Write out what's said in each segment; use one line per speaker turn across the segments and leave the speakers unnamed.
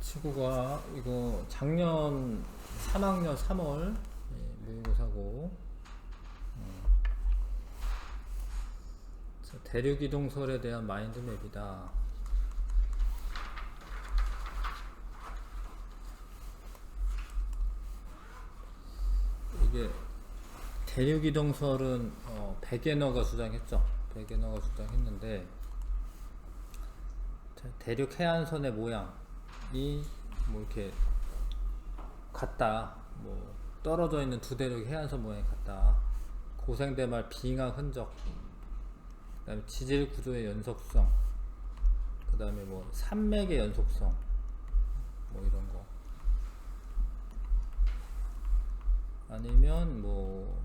친구가 이거 작년 3학년 3월 모의고사고 대륙이동설에 대한 마인드맵이다. 이게 대륙이동설은 베게너가 주장했죠. 베게너가 주장했는데 대륙 해안선의 모양이 뭐 이렇게 같다. 뭐 떨어져 있는 두 대륙 해안선 모양이 같다. 고생대말 빙하 흔적, 그다음에 지질 구조의 연속성, 그다음에 뭐 산맥의 연속성, 뭐 이런 거. 아니면 뭐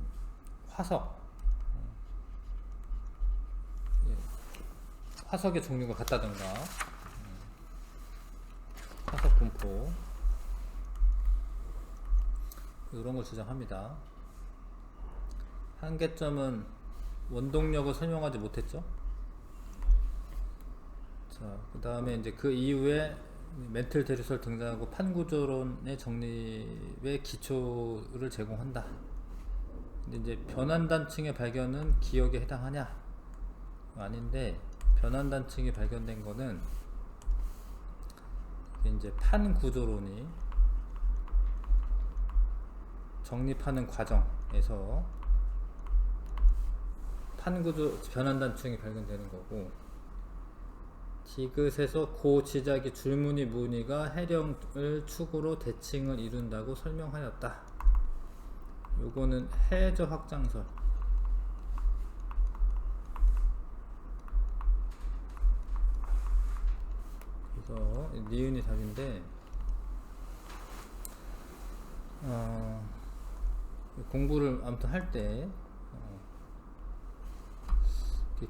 화석, 화석의 종류가 같다든가, 화석 분포, 이런 걸 주장합니다. 한계점은 원동력을 설명하지 못했죠. 자, 그 다음에 이제 그 이후에 멘틀 대류설 등장하고 판구조론의 정립의 기초를 제공한다. 근데 이제 변환단층의 발견은 기억에 해당하냐? 아닌데, 변환단층이 발견된 거는 이제 판구조론이 정립하는 과정에서 판구조 변환단층이 발견되는 거고, 디귿에서 고 지작이 줄무늬 무늬가 해령을 축으로 대칭을 이룬다고 설명하였다. 요거는 해저 확장설. 그래서 니은이 답인데, 공부를 아무튼 할때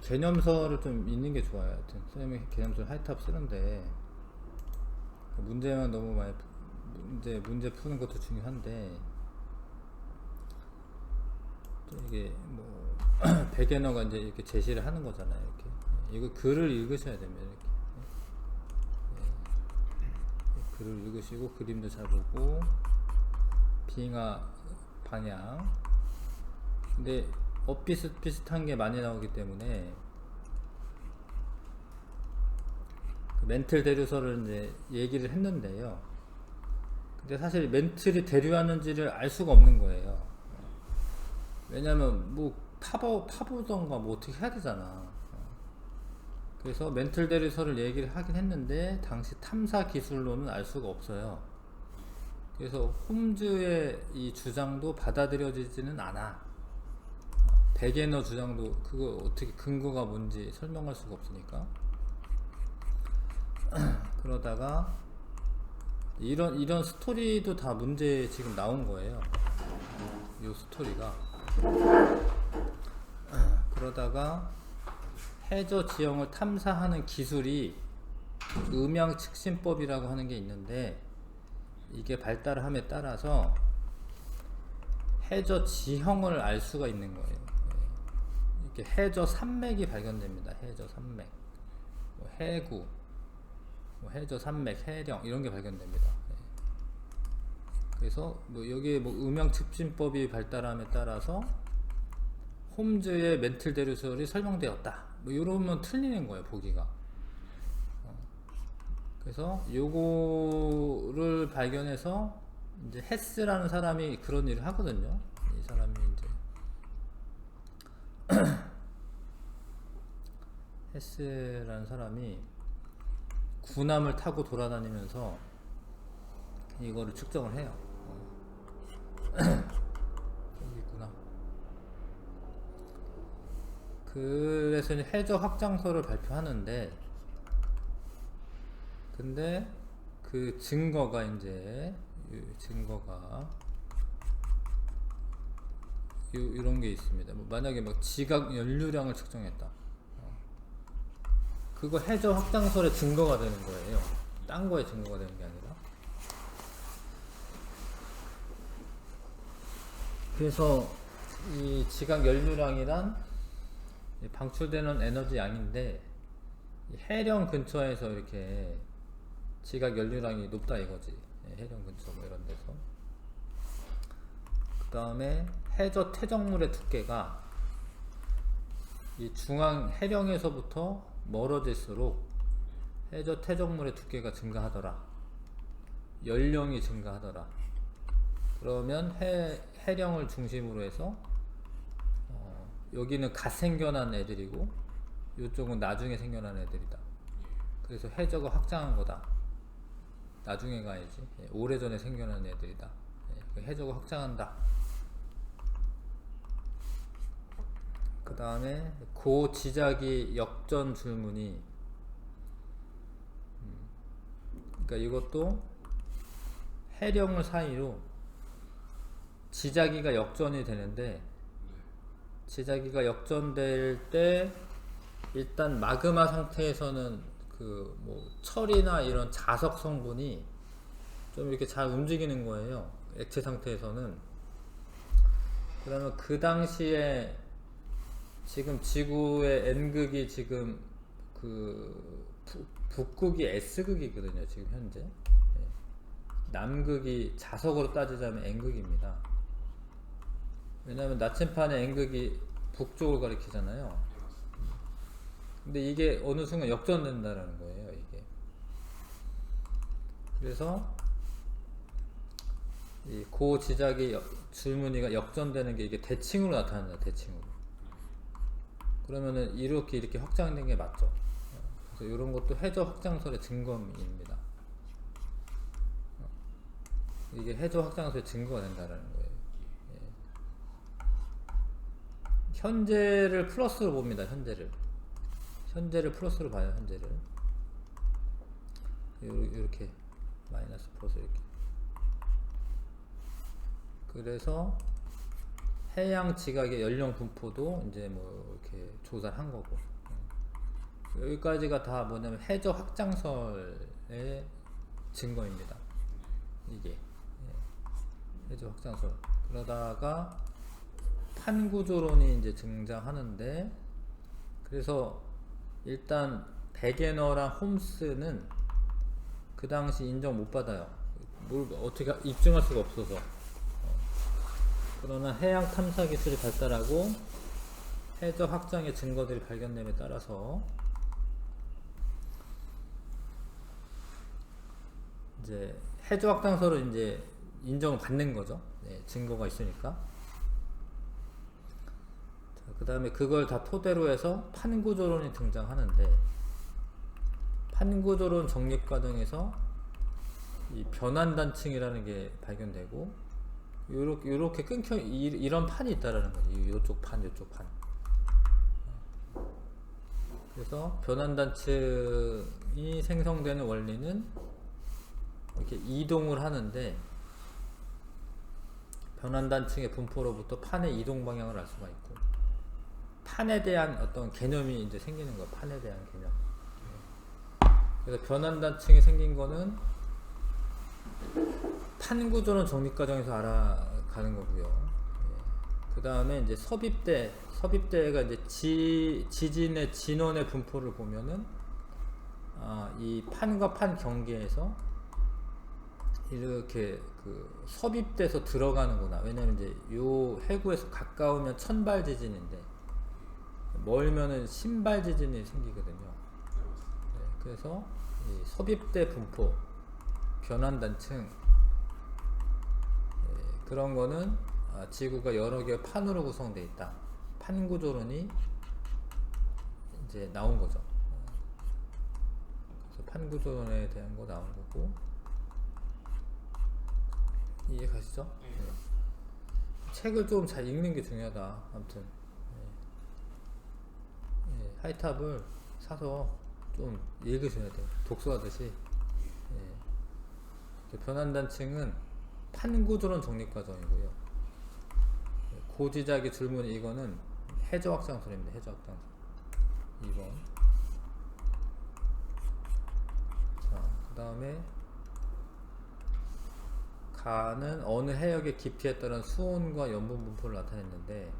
개념서를 좀 읽는 게 좋아요. 하여튼 선생님이 개념서 하이탑 쓰는데 문제만 너무 많이 문제 푸는 것도 중요한데, 이게 뭐 베게너가 이제 이렇게 제시를 하는 거잖아요. 이렇게 이거 글을 읽으셔야 됩니다. 이렇게 글을 읽으시고 그림도 잘 보고 빙하 방향. 근데 비슷비슷한 게 많이 나오기 때문에 그 멘틀 대류설을 이제 얘기를 했는데요. 근데 사실 멘틀이 대류하는지를 알 수가 없는 거예요. 왜냐면 뭐 파보던가 뭐 어떻게 해야 되잖아. 그래서 멘틀 대류설을 얘기를 하긴 했는데 당시 탐사 기술로는 알 수가 없어요. 그래서 홈즈의 이 주장도 받아들여지지는 않아. 베게너 주장도 그거 어떻게 근거가 뭔지 설명할 수가 없으니까. 그러다가 이런 스토리도 다 문제 지금 나온 거예요. 이 스토리가. 그러다가 해저 지형을 탐사하는 기술이 음향 측신법이라고 하는 게 있는데, 이게 발달함에 따라서 해저 지형을 알 수가 있는 거예요. 이렇게 해저 산맥이 발견됩니다. 해저 산맥, 뭐 해구, 뭐 해저 산맥, 해령 이런 게 발견됩니다. 그래서 뭐 여기에 뭐 음향 측진법이 발달함에 따라서 홈즈의 멘틀 대류설이 설명되었다. 뭐 이러면 틀리는 거예요, 보기가. 그래서 요거를 발견해서 이제 헤스라는 사람이 그런 일을 하거든요. 이 사람이 이제 헤스라는 사람이 군함을 타고 돌아다니면서 이거를 측정을 해요. 여기 있구나. 그래서 이제 해저 확장설을 발표하는데, 근데 그 증거가 이제 이런 게 있습니다. 뭐 만약에 막 지각 연료량을 측정했다. 그거 해저 확장설의 증거가 되는 거예요. 딴 거에 증거가 되는 게 아니라. 그래서 이 지각 연료량이란 방출되는 에너지 양인데, 해령 근처에서 이렇게 지각 연료량이 높다 이거지. 해령 근처 뭐 이런 데서. 그 다음에 해저 퇴적물의 두께가 이 중앙 해령에서부터 멀어질수록 해저 퇴적물의 두께가 증가하더라. 연령이 증가하더라. 그러면 해령을 중심으로 해서 여기는 갓 생겨난 애들이고 이쪽은 나중에 생겨난 애들이다. 그래서 해저가 확장한 거다. 나중에 가야지. 오래전에 생겨난 애들이다. 해저가 확장한다. 그 다음에 고지자기 역전 줄무늬. 그러니까 이것도 해령을 사이로 지자기가 역전이 되는데, 지자기가 역전될 때 일단 마그마 상태에서는 그 뭐 철이나 이런 자석 성분이 좀 이렇게 잘 움직이는 거예요. 액체 상태에서는. 그러면 그 당시에 지금 지구의 N극이 지금 그 북극이 S극이거든요. 지금 현재. 남극이 자석으로 따지자면 N극입니다. 왜냐하면 나침판의 N극이 북쪽을 가리키잖아요. 근데 이게 어느 순간 역전된다라는 거예요. 이게. 그래서 이 고지자기 줄무늬가 역전되는 게 이게 대칭으로 나타난다. 대칭으로. 그러면은 이렇게 확장된 게 맞죠. 그래서 이런 것도 해저 확장설의 증거입니다. 이게 해저 확장설의 증거가 된다라는 거예요. 현재를 플러스로 봅니다. 현재를 플러스로 봐요. 현재를 이렇게 마이너스 플러스 이렇게. 그래서 해양 지각의 연령 분포도 이제 뭐 이렇게 조사를 한 거고. 여기까지가 다 뭐냐면 해저 확장설의 증거입니다. 이게 해저 확장설. 그러다가 판구조론이 이제 등장하는데, 그래서 일단 베게너랑 홈스는 그 당시 인정 못 받아요. 뭘 어떻게 입증할 수가 없어서. 그러나 해양 탐사 기술이 발달하고 해저 확장의 증거들이 발견됨에 따라서 이제 해저 확장설을 이제 인정을 받는 거죠. 증거가 있으니까. 그 다음에 그걸 다 토대로 해서 판구조론이 등장하는데, 판구조론 정립 과정에서 이 변환단층이라는 게 발견되고, 요렇게 끊겨 이런 판이 있다라는 거지. 요쪽 판. 그래서 변환단층이 생성되는 원리는 이렇게 이동을 하는데, 변환단층의 분포로부터 판의 이동 방향을 알 수가 있고, 판에 대한 어떤 개념이 이제 생기는 거야. 판에 대한 개념. 그래서 변환단층이 생긴 거는 판구조론 정립 과정에서 알아가는 거고요. 그 다음에 이제 섭입대가 이제 지진의 진원의 분포를 보면은 이 판과 판 경계에서 이렇게 그 섭입돼서 들어가는구나. 왜냐면 이제 요 해구에서 가까우면 천발 지진인데 멀면은 신발 지진이 생기거든요. 그래서 이 섭입대 분포, 변환단층, 그런 거는 지구가 여러 개의 판으로 구성되어 있다. 판구조론이 이제 나온 거죠. 그래서 판구조론에 대한 거 나온 거고. 이해 가시죠? 책을 좀 잘 읽는 게 중요하다. 아무튼 하이탑을 사서 좀 읽으셔야 돼요. 독서하듯이. 변환단층은 판구조론 정립 과정이고요. 고지자기 줄무늬 이거는 해저 확장설입니다. 해저 확장설. 2번. 자, 그 다음에 가는 어느 해역의 깊이에 따른 수온과 염분 분포를 나타냈는데,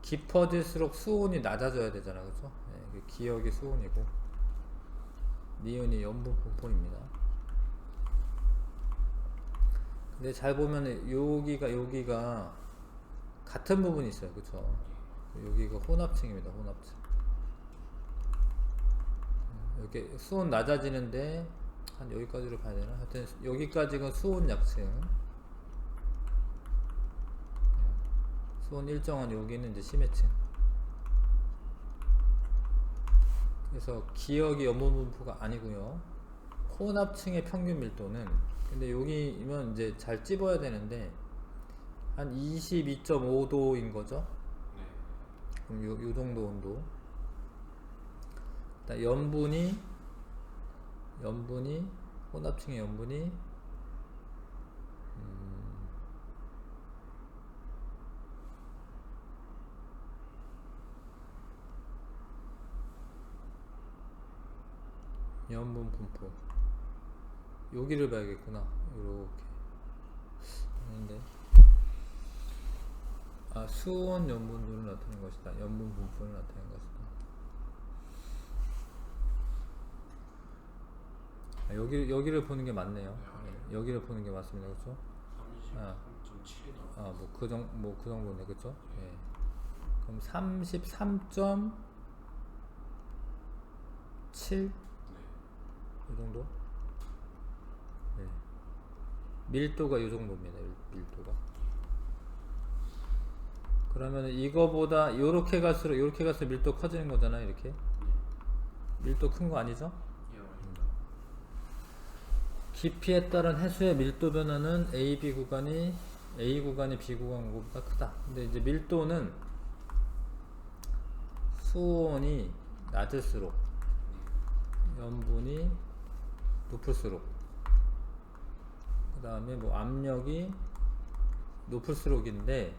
깊어질수록 수온이 낮아져야 되잖아, 그렇죠? 기역이 수온이고, 니은이 염분 분포입니다. 근데 잘 보면 여기가 같은 부분이 있어요. 그쵸? 여기가 혼합층입니다. 혼합층. 이렇게 수온 낮아지는데 한 여기까지로 봐야 되나? 하여튼 여기까지가 수온 약층. 수온 일정한 여기는 이제 심해층. 그래서 기역이 염분 분포가 아니고요. 혼합층의 평균 밀도는, 근데 여기면 이제 잘 찝어야 되는데 한 22.5도인 거죠. 그럼 요 정도 온도. 일단 염분이 혼합층의 염분이 염분 분포 여기를 봐야겠구나. 요렇게 아닌데, 수온 염분도를 나타낸 것이다. 염분 분포를 나타낸 것이다. 여기를 보는 게 맞네요. 네, 여기를 보는 게 맞습니다. 그렇죠? 33.7이 뭐 그 정도네. 그렇죠? 네. 그럼 33.7 이 정도? 네. 밀도가 이 정도입니다. 밀도가. 그러면 이거보다 요렇게 갈수록 밀도 커지는 거잖아요. 이렇게 밀도 큰 거 아니죠? 깊이에 따른 해수의 밀도 변화는 A 구간이 B 구간보다 크다. 근데 이제 밀도는 수온이 낮을수록 염분이 높을수록, 그 다음에 뭐 압력이 높을수록인데,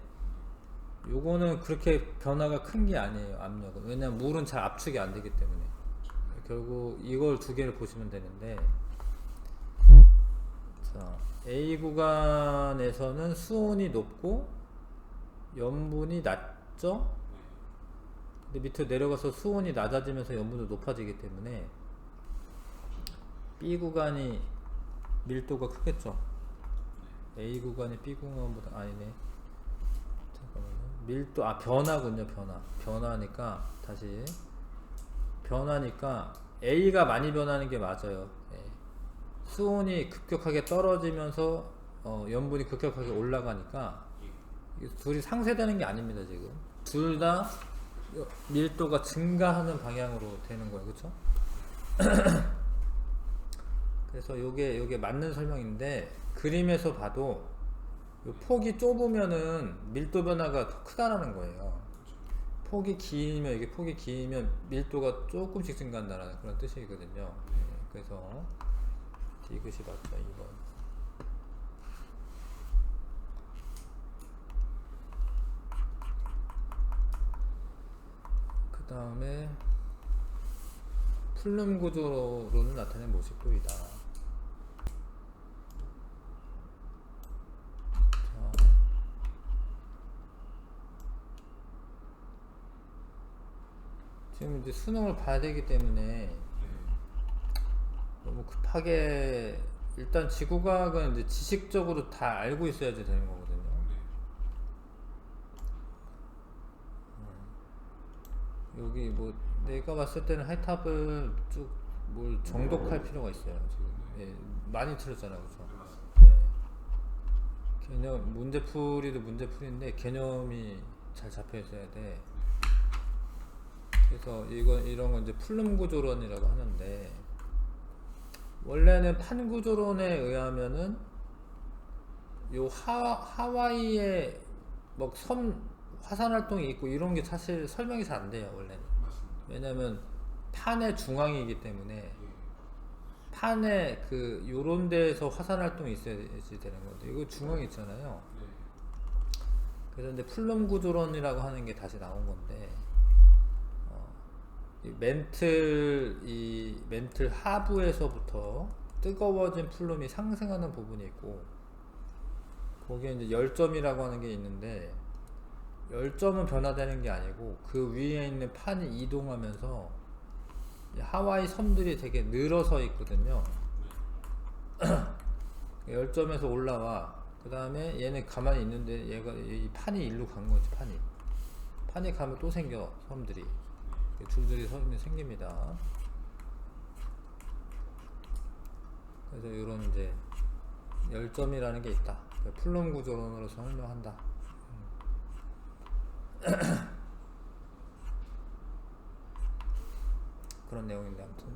요거는 그렇게 변화가 큰 게 아니에요. 압력은. 왜냐면 물은 잘 압축이 안 되기 때문에. 결국 이걸 두 개를 보시면 되는데, 자, A 구간에서는 수온이 높고 염분이 낮죠? 근데 밑으로 내려가서 수온이 낮아지면서 염분도 높아지기 때문에 B 구간이 밀도가 크겠죠? A 구간이 B 구간보다, 아니네. 잠깐만요. 밀도, 변화군요. 변화니까, 다시. 변화니까 A가 많이 변하는 게 맞아요. 네. 수온이 급격하게 떨어지면서 염분이 급격하게 올라가니까 둘이 상쇄되는 게 아닙니다. 지금 둘 다 밀도가 증가하는 방향으로 되는 거예요. 그쵸? 그래서 요게 맞는 설명인데, 그림에서 봐도 요 폭이 좁으면은 밀도 변화가 더 크다라는 거예요. 폭이 길면 밀도가 조금씩 증가한다는 그런 뜻이거든요. 네, 그래서 이것이 맞죠. 2번. 그 다음에 플룸 구조로는 나타낸 모습도 이다. 지금 이제 수능을 봐야 되기 때문에 너무 급하게, 일단 지구과학은 이제 지식적으로 다 알고 있어야지 되는 거거든요. 여기 뭐 내가 봤을 때는 하이탑을 쭉 뭘 정독할 필요가 있어요. 지금 많이 틀렸잖아요. 그렇죠? 개념, 문제풀이도 문제풀이인데 개념이 잘 잡혀 있어야 돼. 그래서 이런 건 이제 플룸 구조론이라고 하는데, 원래는 판 구조론에 의하면은 요 하와이에 뭐 화산 활동이 있고 이런 게 사실 설명이 잘 안 돼요. 원래는. 왜냐면 판의 중앙이기 때문에, 판에 요런 데에서 화산 활동이 있어야지 되는 건데, 이거 중앙에 있잖아요. 그래서 이제 플룸 구조론이라고 하는 게 다시 나온 건데, 멘틀 하부에서부터 뜨거워진 플룸이 상승하는 부분이 있고, 거기에 이제 열점이라고 하는 게 있는데, 열점은 변화되는 게 아니고 그 위에 있는 판이 이동하면서 하와이 섬들이 되게 늘어서 있거든요. 10점에서 올라와. 그 다음에 얘는 가만히 있는데 얘가 이 판이 일로 간 거지. 판이 가면 또 생겨 섬들이. 줄줄이 섬이 생깁니다. 그래서 이런 이제 10점이라는 게 있다. 플룸 구조론으로 설명한다. 그런 내용인데 아무튼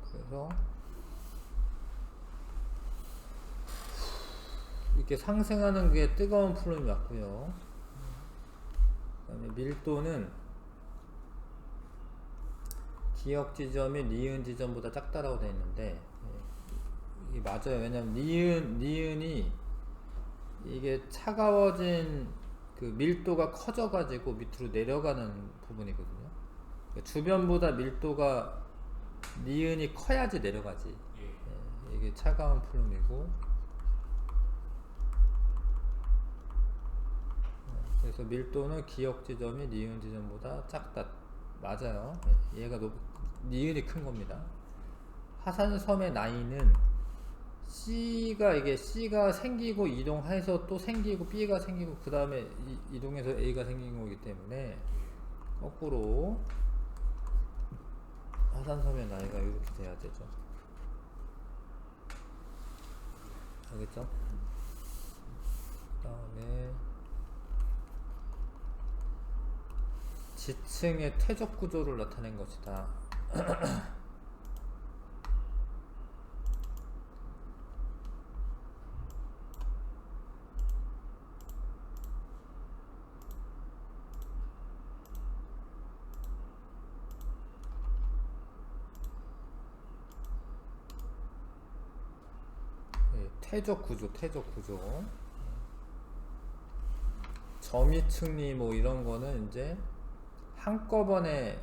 그래서 이렇게 상승하는 게 뜨거운 플룸이 맞고요. 그다음에 밀도는 기역 지점이 니은 지점보다 작다라고 되어 있는데 이게 맞아요. 왜냐면 니은이 이게 차가워진 그 밀도가 커져가지고 밑으로 내려가는 부분이거든요. 그러니까 주변보다 밀도가 니은이 커야지 내려가지. 이게 차가운 플룸이고, 그래서 밀도는 기역 지점이 니은 지점보다 작다. 맞아요. 얘가 니은이 큰 겁니다. 화산섬의 나이는 C가 생기고 이동해서 또 생기고 B가 생기고 그 다음에 이동해서 A가 생긴 거기 때문에 거꾸로 화산섬의 나이가 이렇게 돼야 되죠. 알겠죠? 그 다음에 지층의 퇴적 구조를 나타낸 것이다. 퇴적 구조. 점이층리 뭐 이런 거는 이제 한꺼번에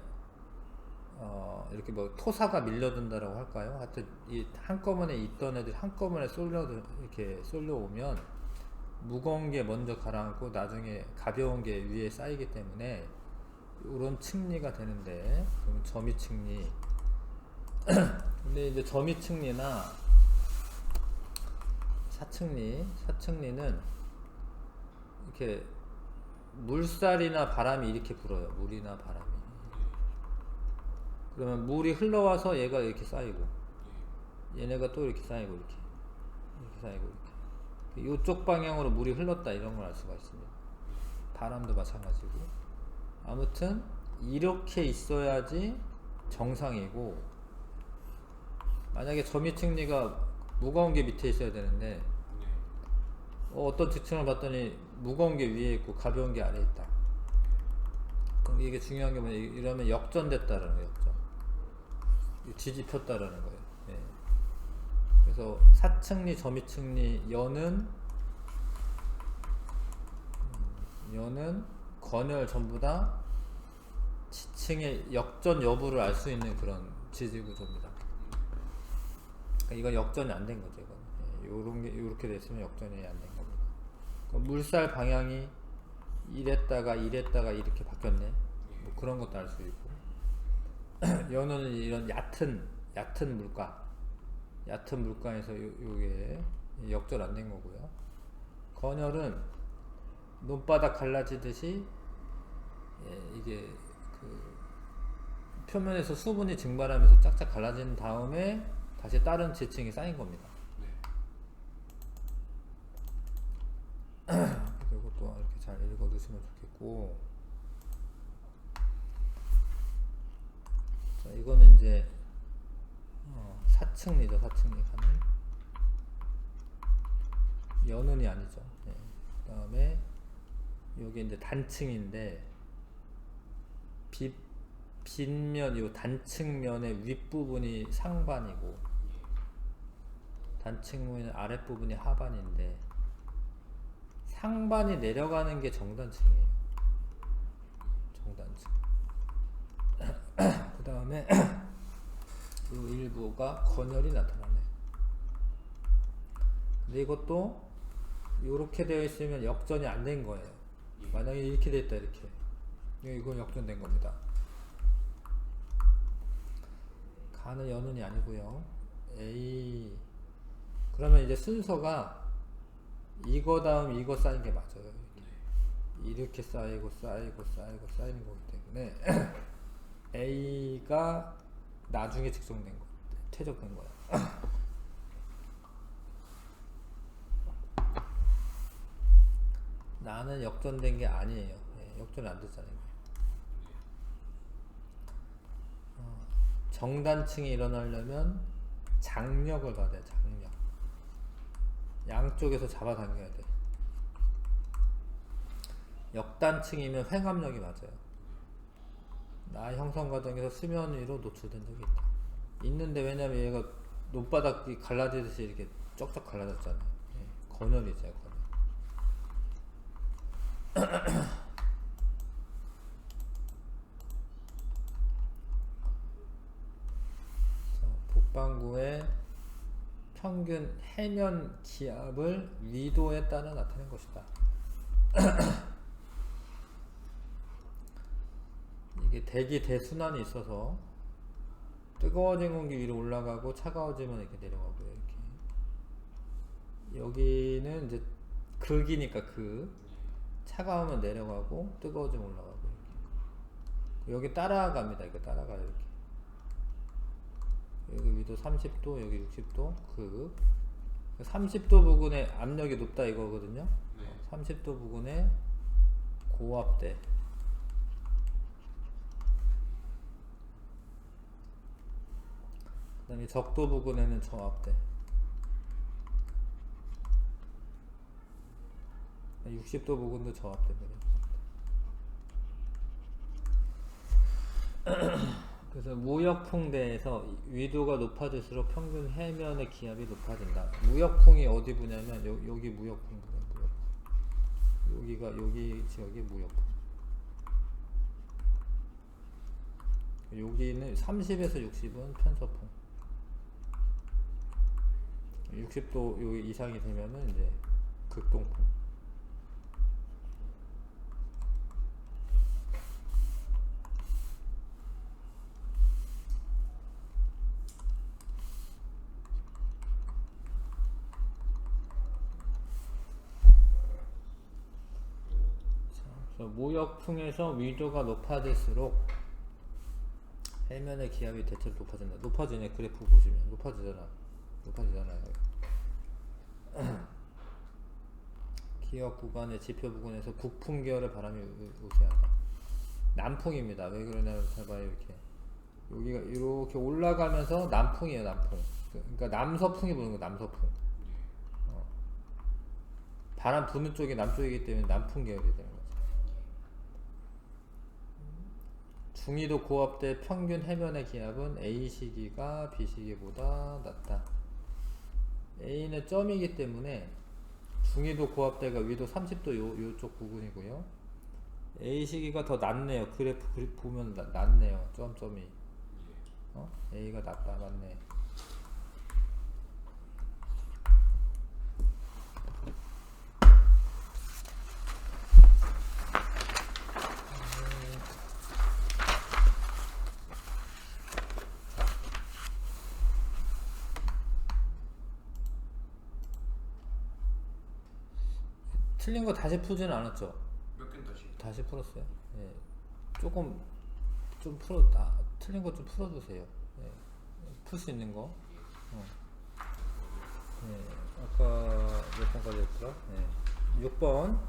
이렇게 뭐 토사가 밀려든다라고 할까요? 하여튼 이 한꺼번에 있던 애들이 한꺼번에 이렇게 쏠려오면 무거운 게 먼저 가라앉고 나중에 가벼운 게 위에 쌓이기 때문에 이런 층리가 되는데, 그럼 점이층리. 근데 이제 점이층리나 사층리는 이렇게 물살이나 바람이 이렇게 불어요. 물이나 바람이. 그러면 물이 흘러와서 얘가 이렇게 쌓이고, 얘네가 또 이렇게 쌓이고, 이렇게 쌓이고, 이렇게. 이쪽 방향으로 물이 흘렀다, 이런 걸 알 수가 있습니다. 바람도 마찬가지고. 아무튼 이렇게 있어야지 정상이고, 만약에 점이층리가 무거운 게 밑에 있어야 되는데 어떤 지층을 봤더니 무거운 게 위에 있고 가벼운 게 아래에 있다. 그럼 이게 중요한 게 뭐냐, 이러면 역전됐다라는 거예요. 역전. 뒤집혔다라는 거예요. 네. 그래서 사층리, 점이층리, 연은 건열 전부 다 지층의 역전 여부를 알 수 있는 그런 지지구조입니다. 그러니까 이건 역전이 안 된 거죠. 이건. 요렇게 됐으면 역전이 안 된 겁니다. 그러니까 물살 방향이 이랬다가 이렇게 바뀌었네. 뭐 그런 것도 알 수 있고. 연어는 이런 얕은 물가에서 요게 역전 안 된 거고요. 건열은 논바닥 갈라지듯이 이게 그 표면에서 수분이 증발하면서 짝짝 갈라진 다음에 다시 다른 지층이 쌓인 겁니다. 그래서 이것도 이렇게 잘 읽어두시면 좋겠고, 자, 이거는 이제 사층리죠. 사층리 가는 연은이 아니죠. 네. 그 다음에 여기 이제 단층인데 빗면, 이 단층면의 윗부분이 상반이고 단층면의 아랫부분이 하반인데, 상반이 내려가는 게 정단층이에요. 정단층. 그 다음에 이 일부가 건열이 나타나네. 근데 이것도 이렇게 되어 있으면 역전이 안 된 거예요. 만약에 이렇게 됐다, 이렇게. 이건 역전된 겁니다. 4는 연운이 아니고요. A 그러면 이제 순서가 이거 다음 이거 쌓인 게 맞아요. 이렇게 쌓이고 쌓이고 쌓이고 쌓이는 거기 때문에 A가 나중에 측정된 거, 퇴적된 거야. 나는 역전된 게 아니에요. 역전이 안 됐잖아요. 정단층이 일어나려면 장력을 받아야 돼. 장력. 양쪽에서 잡아당겨야 돼. 역단층이면 횡압력이 맞아요. 나 형성 과정에서 수면 위로 노출된 적이 있다. 있는데 왜냐면 얘가 논바닥이 갈라지듯이 이렇게 쩍쩍 갈라졌잖아요. 건열이죠, 건열. 북반구의 평균 해면 기압을 위도에 따라 나타낸 것이다. 이게 대기 대순환이 있어서 뜨거워진 공기 위로 올라가고 차가워지면 이렇게 내려가고요. 이렇게 여기는 이제 극이니까 차가우면 내려가고 뜨거워지면 올라가고 이렇게. 여기 따라갑니다. 이거 따라가요. 이렇게. 여기 위도 30도, 여기 60도, 30도 부근에 압력이 높다 이거거든요. 30도 부근에 고압대. 그 다음에 적도 부근에는 저압대. 60도 부근도 저압대입니다. 그래서 무역풍대에서 위도가 높아질수록 평균 해면의 기압이 높아진다. 무역풍이 어디 부냐면 여기 무역풍 부요. 여기가 여기 지역이 무역풍. 여기는 30에서 60은 편서풍. 60도 여기 이상이 되면은 이제 극동풍. 무역풍에서 위도가 높아질수록 해면의 기압이 대체로 높아진다. 높아지네. 그래프 보시면 높아지잖아요. 기압 구간의 지표 부근에서 북풍 계열의 바람이 우세하다. 남풍입니다. 왜 그러냐면 잘 봐요. 여기가 이렇게 올라가면서 남풍이에요. 남풍. 그러니까 남서풍이 부는 거. 남서풍. 바람 부는 쪽이 남쪽이기 때문에 남풍 계열이 되는 거죠. 중위도 고압대 평균 해면의 기압은 A 시기가 B 시기보다 낮다. A는 점이기 때문에 중위도 고압대가 위도 30도 요쪽 부분이고요. A 시기가 더 낮네요. 그래프 보면 낮네요. 점이. A가 낮다. 맞네. 틀린 거 다시 풀지는 않았죠?
몇 개는
다시 풀었어요. 예. 조금 좀 풀었다. 틀린 거 좀 풀어주세요. 예. 풀 수 있는 거. 예. 아까 몇 번까지 했더라? 예. 6번.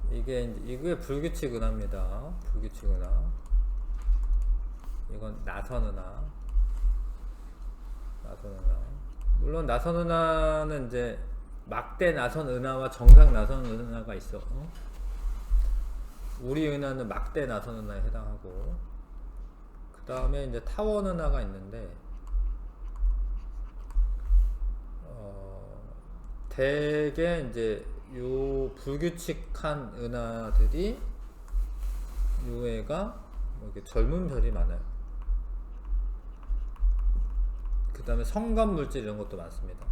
이게 불규칙 은하입니다. 불규칙 은하. 이건 나선 은하. 물론 나선 은하는 이제 막대 나선 은하와 정상 나선 은하가 있어. 우리 은하는 막대 나선 은하에 해당하고, 그 다음에 이제 타원 은하가 있는데, 대개 이제 요 불규칙한 은하들이 요 애가 뭐 이렇게 젊은 별이 많아요. 그 다음에 성간 물질 이런 것도 많습니다.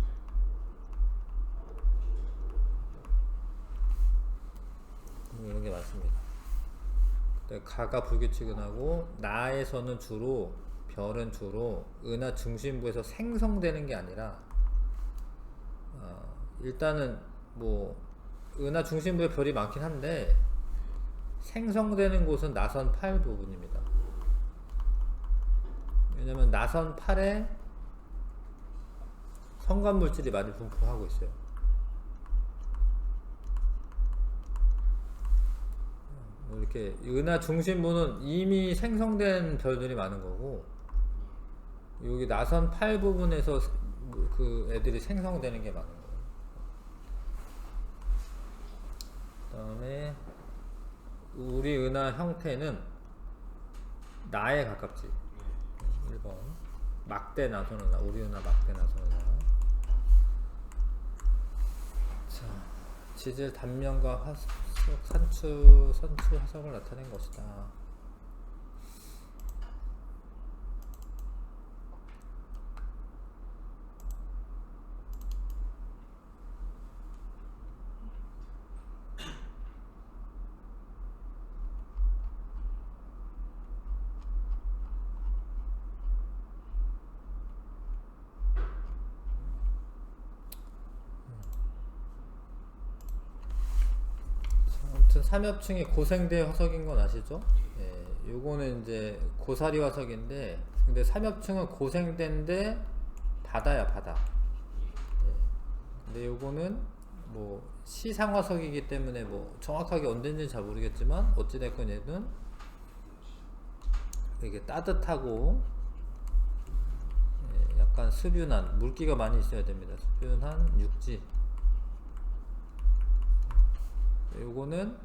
이런 게 많습니다. 가가 불규칙은하고 나에서는 주로 별은 주로 은하 중심부에서 생성되는 게 아니라 일단은 뭐 은하 중심부에 별이 많긴 한데 생성되는 곳은 나선 8 부분입니다. 왜냐면 나선 8에 성간물질이 많이 분포하고 있어요. 이렇게 은하 중심부는 이미 생성된 별들이 많은 거고, 여기 나선 8 부분에서 그 애들이 생성되는 게 많은 거예요. 그 다음에 우리 은하 형태는 나에 가깝지. 1번 막대 나선 은하, 우리 은하 막대 나선 은하. 자, 지질 단면과 화석, 선추 화석을 나타낸 것이다. 아무튼 삼엽층이 고생대 화석인 건 아시죠? 예, 요거는 이제 고사리 화석인데, 근데 삼엽층은 고생대인데 바다야, 바다. 예, 근데 요거는 뭐 시상 화석이기 때문에 뭐 정확하게 언제인지는 잘 모르겠지만 어찌됐건 얘는 이게 따뜻하고 예, 약간 습윤한 물기가 많이 있어야 됩니다. 습윤한 육지. 요거는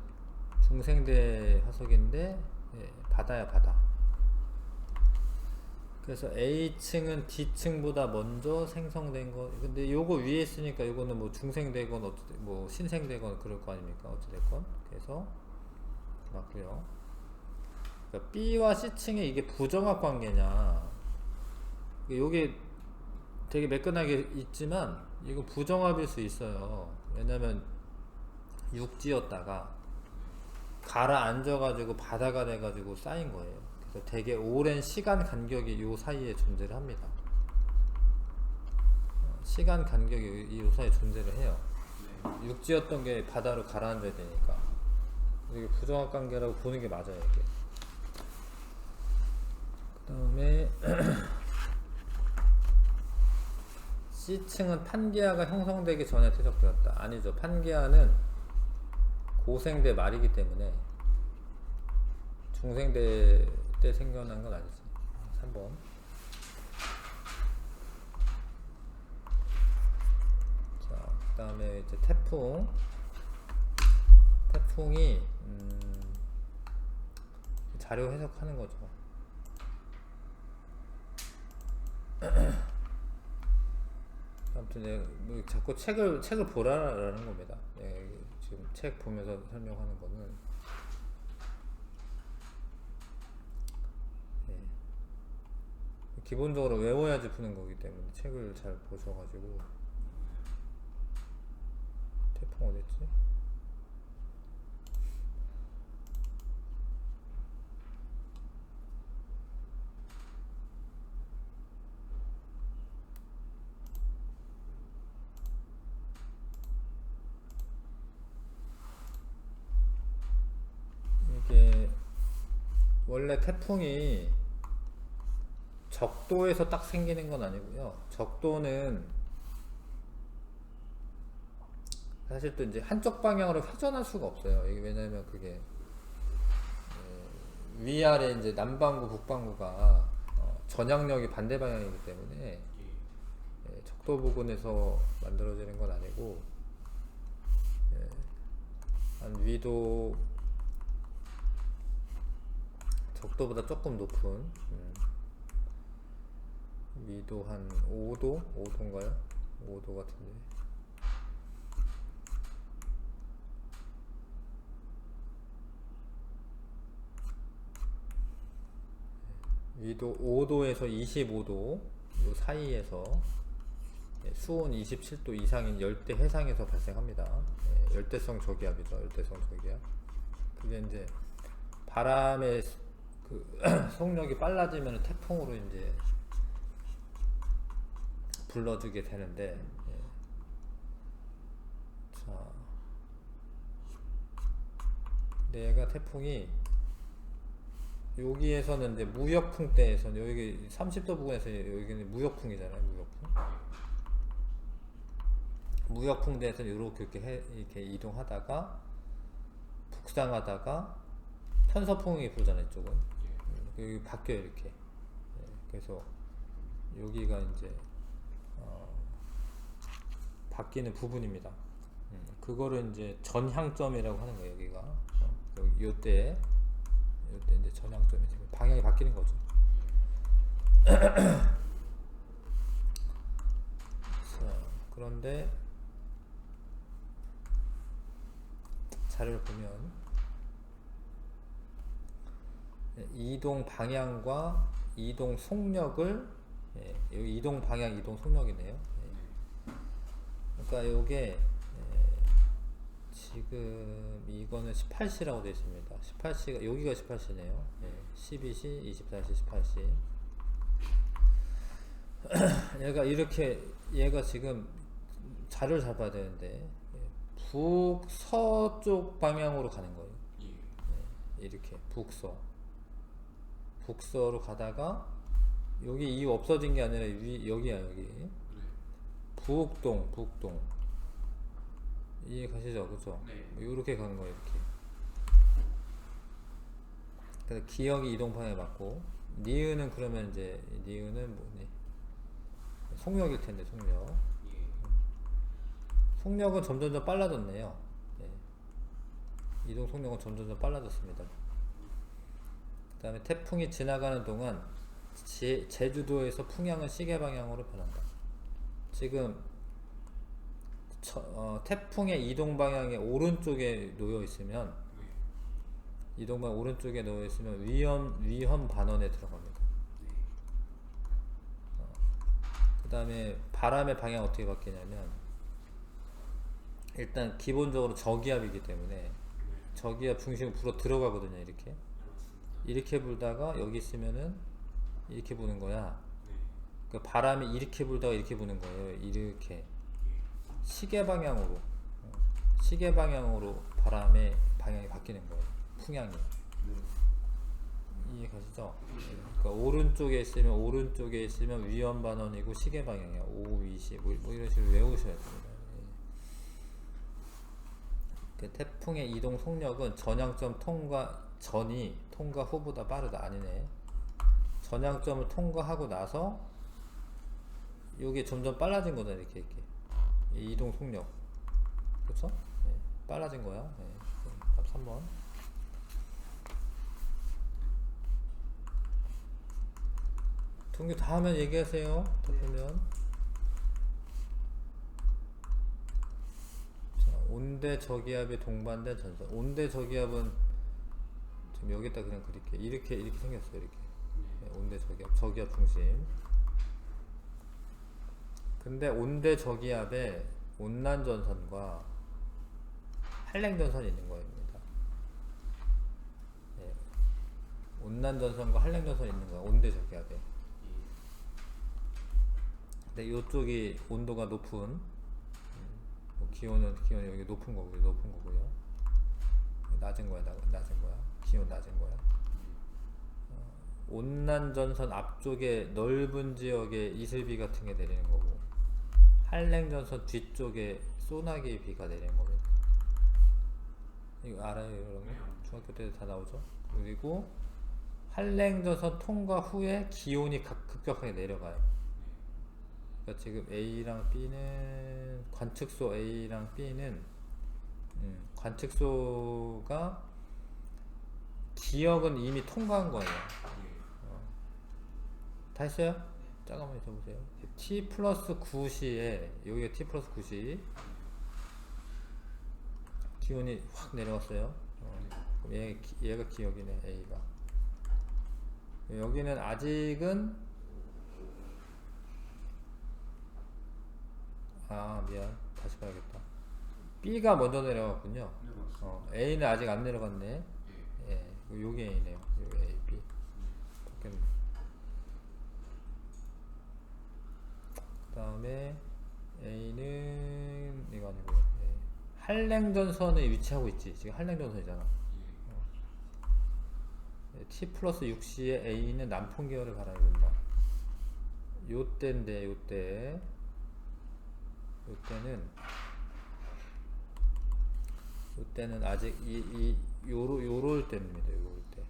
중생대 화석인데 예, 바다야, 바다. 그래서 A층은 D층보다 먼저 생성된 거. 근데 요거 위에 있으니까 요거는 뭐 중생되건 뭐 신생되건 그럴 거 아닙니까? 어찌됐건. 그래서 맞고요. 그러니까 B와 C층에 이게 부정합 관계냐, 요게 되게 매끈하게 있지만 이거 부정합일 수 있어요. 왜냐면 육지였다가 가라앉아가지고 바다가 돼가지고 쌓인 거예요. 그래서 되게 오랜 시간 간격이 요 사이에 존재를 합니다. 시간 간격이 요 사이에 존재를 해요. 육지였던 게 바다로 가라앉아야 되니까. 이게 부정합 관계라고 보는 게 맞아요, 이게. 그 다음에 C층은 판게아가 형성되기 전에 퇴적되었다. 아니죠. 판게아는 고생대 말이기 때문에 중생대 때 생겨난 건 아니지. 3번. 자, 그 다음에 이제 태풍. 태풍이 자료 해석하는 거죠. 아무튼 뭐 자꾸 책을 보라라는 겁니다. 예, 지금 책 보면서 설명하는 거는 예, 기본적으로 외워야지 푸는 거기 때문에 책을 잘 보셔가지고. 태풍 어딨지? 이게 원래 태풍이 적도에서 딱 생기는 건 아니고요. 적도는 사실 또 이제 한쪽 방향으로 회전할 수가 없어요. 이게 왜냐면 그게 위아래 이제 남반구 북반구가 전향력이 반대 방향이기 때문에 적도 부근에서 만들어지는 건 아니고 한 위도 적도보다 조금 높은 위도 한 5도? 5도인가요? 5도 같은데. 위도 5도에서 25도 요 사이에서 수온 27도 이상인 열대 해상에서 발생합니다. 열대성 저기압이죠. 열대성 저기압. 그게 이제 바람의 그 속력이 빨라지면 태풍으로 이제 불러주게 되는데, 예. 자, 얘가 태풍이 여기에서는 이제 무역풍대에서는 여기 30도 부근에서 여기는 무역풍이잖아요. 무역풍대에서는 이렇게 이동하다가 북상하다가 편서풍이 불잖아요. 이쪽은 여기 바뀌어요. 이렇게. 예, 그래서 여기가 이제 바뀌는 부분입니다. 그거를 이제 전향점이라고 하는 거예요. 여기가 여기 요때 이제 전향점이 방향이 바뀌는 거죠. 자, 그런데 자료를 보면 이동 방향과 이동 속력을, 여기 이동 방향, 이동 속력이네요. 그러니까 요게 지금 이거는 18시라고 되어 있습니다. 18시가 여기가 18시네요. 12시, 24시, 18시. 얘가 지금 자료를 잘 봐야 되는데 북서쪽 방향으로 가는 거예요. 이렇게 북서로 가다가 여기 이 없어진 게 아니라 여기야. 여기 북동 이해 가시죠? 그죠? 이렇게 가는 거예요. 이렇게. 그래서 기역이 이동 방향에 맞고, 니은은 그러면 이제 니은은 뭐니? 속력일 텐데. 속력은 점점 빨라졌네요. 이동 속력은 점점 빨라졌습니다. 그 다음에 태풍이 지나가는 동안 제주도에서 풍향은 시계 방향으로 변한다. 지금 태풍의 이동 방향의 오른쪽에 놓여 있으면 위험 반원에 들어갑니다. 그 다음에 바람의 방향 어떻게 바뀌냐면, 일단 기본적으로 저기압이기 때문에 저기압 중심으로 불어 들어가거든요. 이렇게 불다가 여기 있으면은 이렇게 부는 거야. 그러니까 바람이 이렇게 불다가 이렇게 부는 거예요. 이렇게 시계 방향으로 바람의 방향이 바뀌는 거예요. 풍향이. 이해 가시죠? 그러니까 오른쪽에 있으면 위험 반원이고 시계 방향이야. 오위시 뭐 이런 식으로 외우셔야 됩니다. 그 태풍의 이동 속력은 전향점 전이 통과 후보다 빠르다. 아니네. 전향점을 통과하고 나서 이게 점점 빨라진 거다. 이렇게 이 이동 속력, 그렇죠? 빨라진 거야. 답 3번. 동규 다 하면 얘기하세요. 답하면. 온대 저기압의 동반된 전선. 온대 저기압은 지금 여기다 그냥 그릴게. 이렇게 생겼어요. 온대 저기압 중심. 근데 온대 저기압에 온난 전선과 한랭 전선이 있는 겁니다. 온난 전선과 한랭 전선이 있는 거야. 온대 저기압에. 근데 이쪽이 온도가 높은, 기온은 여기 높은 거고요. 낮은 거야. 기온 낮은 거야. 온난 전선 앞쪽에 넓은 지역에 이슬비 같은 게 내리는 거고, 한랭 전선 뒤쪽에 소나기 비가 내리는 겁니다. 이거 알아요, 여러분? 중학교 때도 다 나오죠? 그리고 한랭 전선 통과 후에 기온이 급격하게 내려가요. 그러니까 지금 A랑 B는, 관측소 A랑 B는 관측소가 기역은 이미 통과한 거예요. 다 했어요? 잠깐만 있어보세요. T 플러스 9시에, 여기가 T 플러스 9시 기온이 확 내려왔어요. 그럼 얘가 기역이네. A가. 여기는 아직은, 미안, 다시 봐야겠다. B가 먼저 내려갔군요. A는 아직 안 내려갔네. 요게 A네요. 요게 A, B. 바뀌었네. 그 다음에 A는 이거 아니고요. 네. 한랭전선에 위치하고 있지. 지금 한랭전선이잖아. T 플러스 6C의 A는 남풍 계열을 갈아야 된다. 요때인데 요때는 아직 요럴 때입니다. 요럴 때.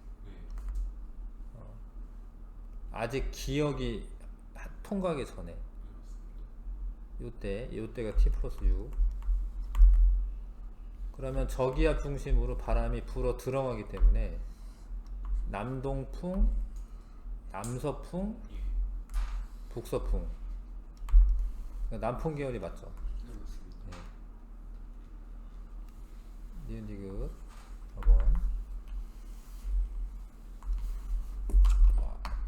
아직 기억이 통과하기 전에. 요때가 T 플러스 6. 그러면 저기압 중심으로 바람이 불어 들어가기 때문에 남동풍, 남서풍, 북서풍. 남풍 계열이 맞죠? 네. 니은 디귿 4번.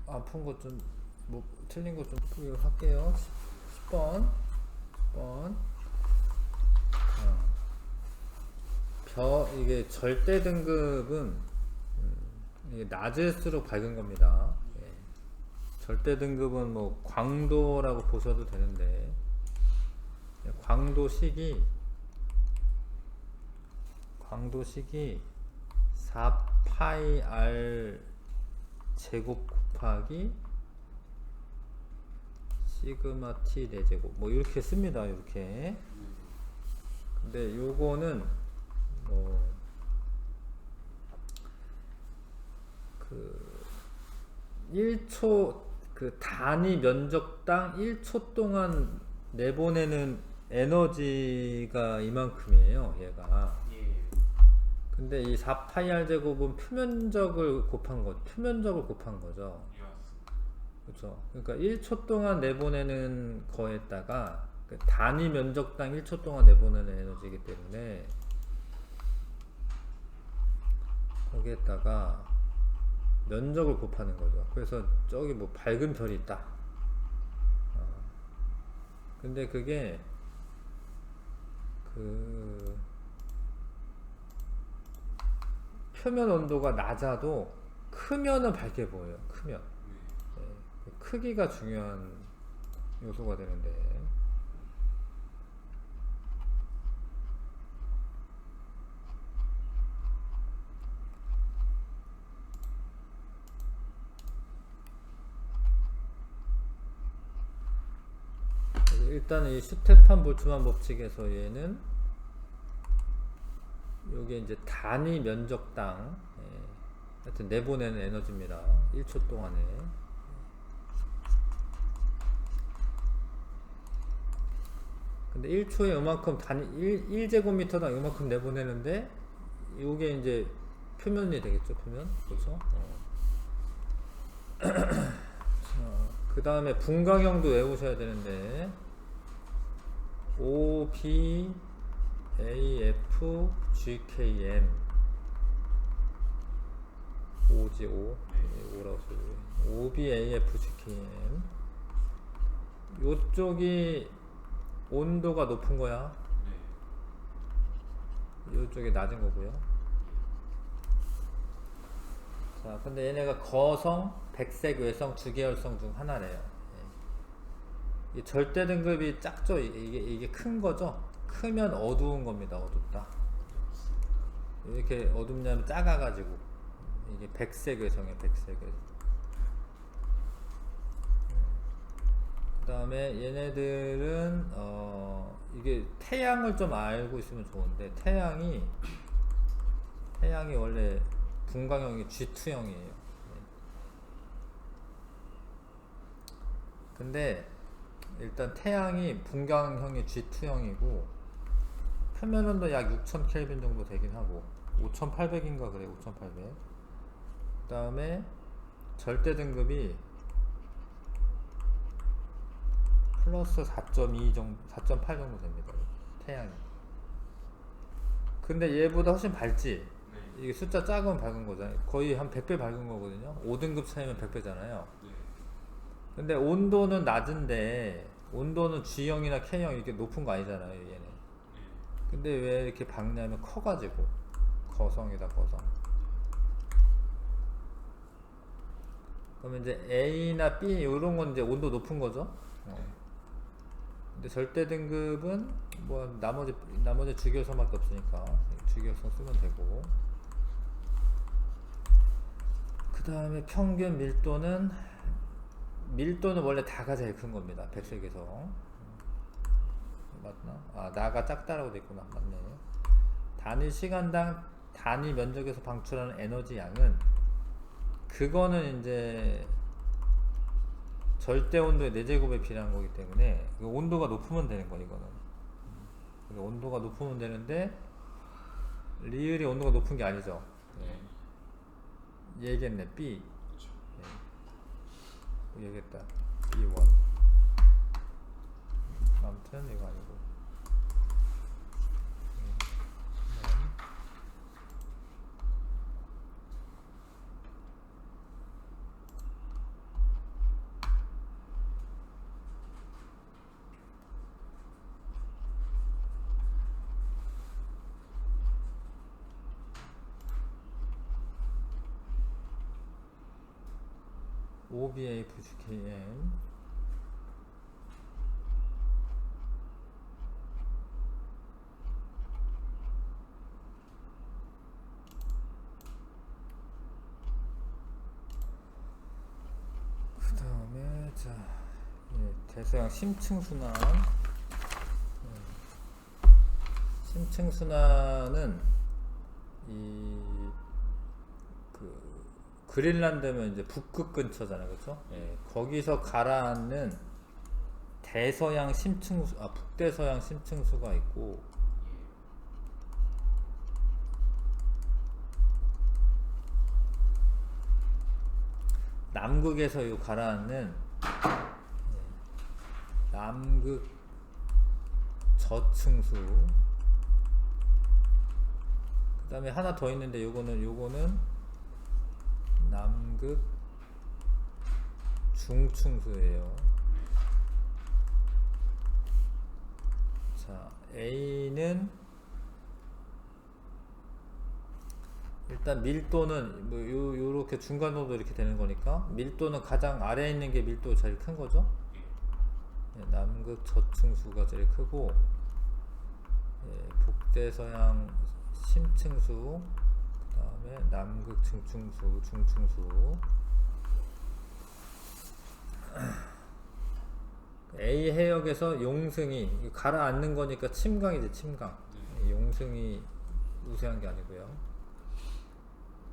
아픈 것 좀, 뭐, 틀린 것 좀 할게요. 10번. 이게 절대 등급은 이게 낮을수록 밝은 겁니다. 예. 절대 등급은 뭐 광도라고 보셔도 되는데 광도식이 4파이 r 제곱 곱하기 시그마 t 4제곱 뭐 이렇게 씁니다. 이렇게. 근데 요거는 뭐 그 1초 그 단위 면적당 1초 동안 내보내는 에너지가 이만큼이에요. 얘가. 근데 이 4파이 제곱은 표면적을 곱한 거죠. 그렇죠. 그러니까 1초 동안 내보내는 거에다가 그 단위 면적당 1초 동안 내보내는 에너지이기 때문에 거기에다가 면적을 곱하는 거죠. 그래서 저기 뭐 밝은 별이 있다. 근데 그게 그 표면 온도가 낮아도 크면은 밝게 보여요. 크면. 네. 크기가 중요한 요소가 되는데. 일단 이 슈테판 볼츠만 법칙에서 얘는 요게 이제 단위 면적당 하여튼 내보내는 에너지입니다. 1초 동안에. 근데 1초에 이만큼 단위 1제곱미터당 이만큼 내보내는데 요게 이제 표면이 되겠죠. 표면. 그렇죠? 그 다음에 분광형도 외우셔야 되는데 O, B, A, F, G, K, M O지 O. O라고 써줘요. O, B, A, F, G, K, M 요쪽이 온도가 높은 거야. 요쪽이 낮은 거고요. 자, 근데 얘네가 거성, 백색, 외성, 주계열성 중 하나래요. 이 절대 등급이 작죠? 이게 큰 거죠? 크면 어두운 겁니다. 어둡다. 이렇게 어둡냐면 작아가지고 이게 백색 외성이에요. 백색 외성. 그 다음에 얘네들은 이게 태양을 좀 알고 있으면 좋은데 태양이 원래 분광형이 G2형이에요. 근데 일단 태양이 분광형이 G2형이고 표면온도 약 6000켈빈 정도 되긴 하고 5800인가 그래. 5800. 그 다음에 절대 등급이 플러스 4.2 정도, 4.8 정도 됩니다. 태양이. 근데 얘보다 훨씬 밝지? 이게 숫자 작으면 밝은 거잖아요. 거의 한 100배 밝은 거거든요. 5등급 차이면 100배잖아요. 근데 온도는 낮은데 온도는 G형이나 K형 이렇게 높은 거 아니잖아요. 얘는. 근데 왜 이렇게 밝냐면 커가지고 거성이다. 거성. 그러면 이제 A나 B 이런 건 이제 온도 높은 거죠. 근데 절대 등급은 뭐 나머지 주기요소밖에 없으니까 주기요소 쓰면 되고. 그 다음에 평균 밀도는 원래 다가 제일 큰 겁니다. 백색에서. 맞나? 아, 나가 작다라고 돼 있구나. 맞네. 단위 시간당 단위 면적에서 방출하는 에너지 양은, 그거는 이제 절대 온도의 4제곱에 비례한 거기 때문에 그 온도가 높으면 되는 거. 이거는 온도가 높으면 되는데 리을이 온도가 높은 게 아니죠. 얘겠네. B. 얘겠다. B1. 아무튼 이거 아니고. OBA 부주 KM. 그 다음에 자, 대서양 심층순환. 심층순환은 그린란드면 이제 북극 근처잖아요, 그렇죠? 거기서 가라앉는 대서양 심층수, 북대서양 심층수가 있고, 남극에서 요 가라앉는 남극 저층수. 그 다음에 하나 더 있는데 요거는 남극 중층수예요. 자, A는 일단 밀도는 뭐 요렇게 중간도도 이렇게 되는 거니까 밀도는 가장 아래에 있는 게 밀도 제일 큰 거죠. 남극 저층수가 제일 크고, 북대서양 심층수, 그 다음에 남극 중층수. A 해역에서 용승이 가라앉는 거니까 침강이지, 침강. 용승이 우세한 게 아니고요.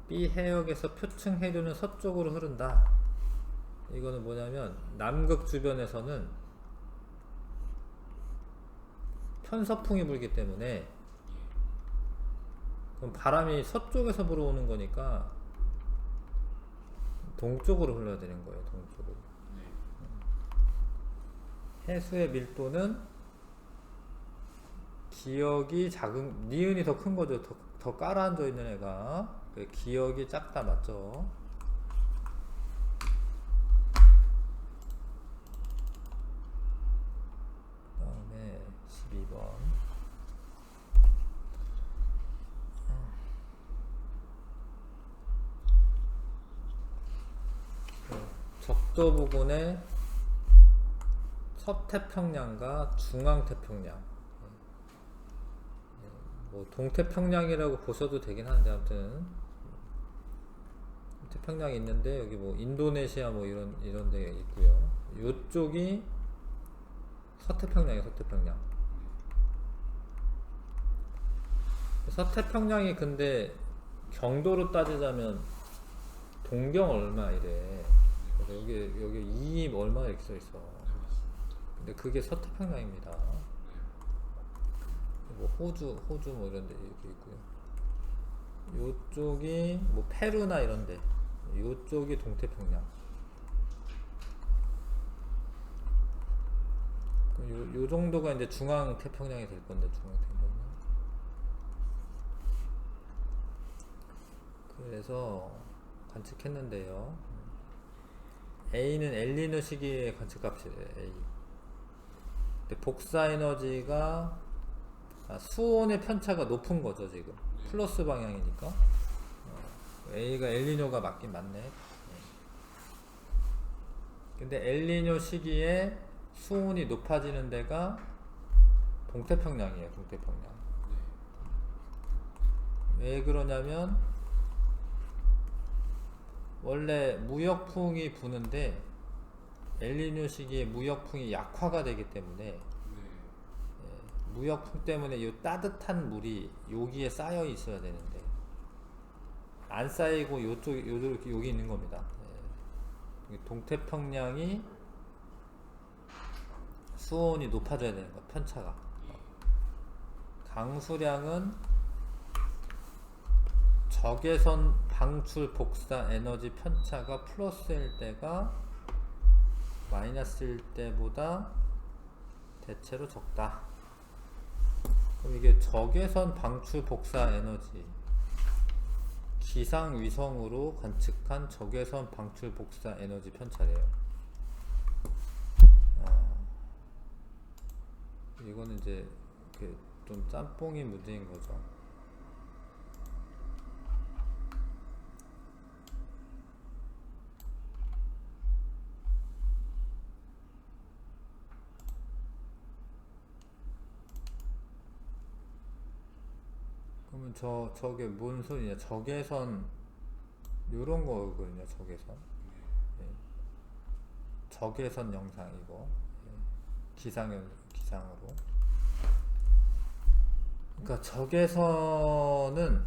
B 해역에서 표층 해류는 서쪽으로 흐른다. 이거는 뭐냐면 남극 주변에서는 편서풍이 불기 때문에, 그럼 바람이 서쪽에서 불어오는 거니까 동쪽으로 흘러야 되는 거예요. 동쪽으로. 해수의 밀도는 기역이 작은, 니은이 더 큰 거죠. 더 깔아앉아 있는 애가. 기역이 작다, 맞죠? 그 다음에 12번. 적도 부근의 서태평양과 중앙태평양, 뭐 동태평양이라고 보셔도 되긴 하는데, 아무튼 태평양이 있는데 여기 뭐 인도네시아 뭐 이런 데 있고요. 요쪽이 서태평양이에요. 서태평양이 근데 경도로 따지자면 동경 얼마 이래. 여기 2 얼마 이렇게 써 있어. 근데 그게 서태평양입니다. 뭐 호주 뭐 이런 데 이렇게 있고요. 요쪽이 뭐 페루나 이런 데, 요쪽이 동태평양. 요 정도가 이제 중앙태평양이 될 건데, 중앙태평양. 그래서 관측했는데요. A는 엘니뇨 시기의 관측값이래요. A. 근데 복사 에너지가 수온의 편차가 높은 거죠, 지금. 플러스 방향이니까. A가 엘니뇨가 맞긴 맞네. 근데 엘니뇨 시기에 수온이 높아지는 데가 동태평양이에요. 동태평양. 왜 그러냐면 원래 무역풍이 부는데 엘니뇨 시기에 무역풍이 약화가 되기 때문에 무역풍 때문에 이 따뜻한 물이 여기에 쌓여 있어야 되는데 안 쌓이고 요쪽 여기 있는 겁니다. 동태평양이 수온이 높아져야 되는 거, 편차가. 강수량은 적외선 방출 복사 에너지 편차가 플러스일 때가 마이너스일 때보다 대체로 적다. 그럼 이게 적외선 방출 복사 에너지, 기상위성으로 관측한 적외선 방출 복사 에너지 편차래요. 이거는 이제 좀 짬뽕인 문제인 거죠. 그러면 저게 뭔 소리냐? 적외선 요런 거거든요. 적외선. 예. 적외선 영상 이거. 예. 기상으로. 그러니까 적외선은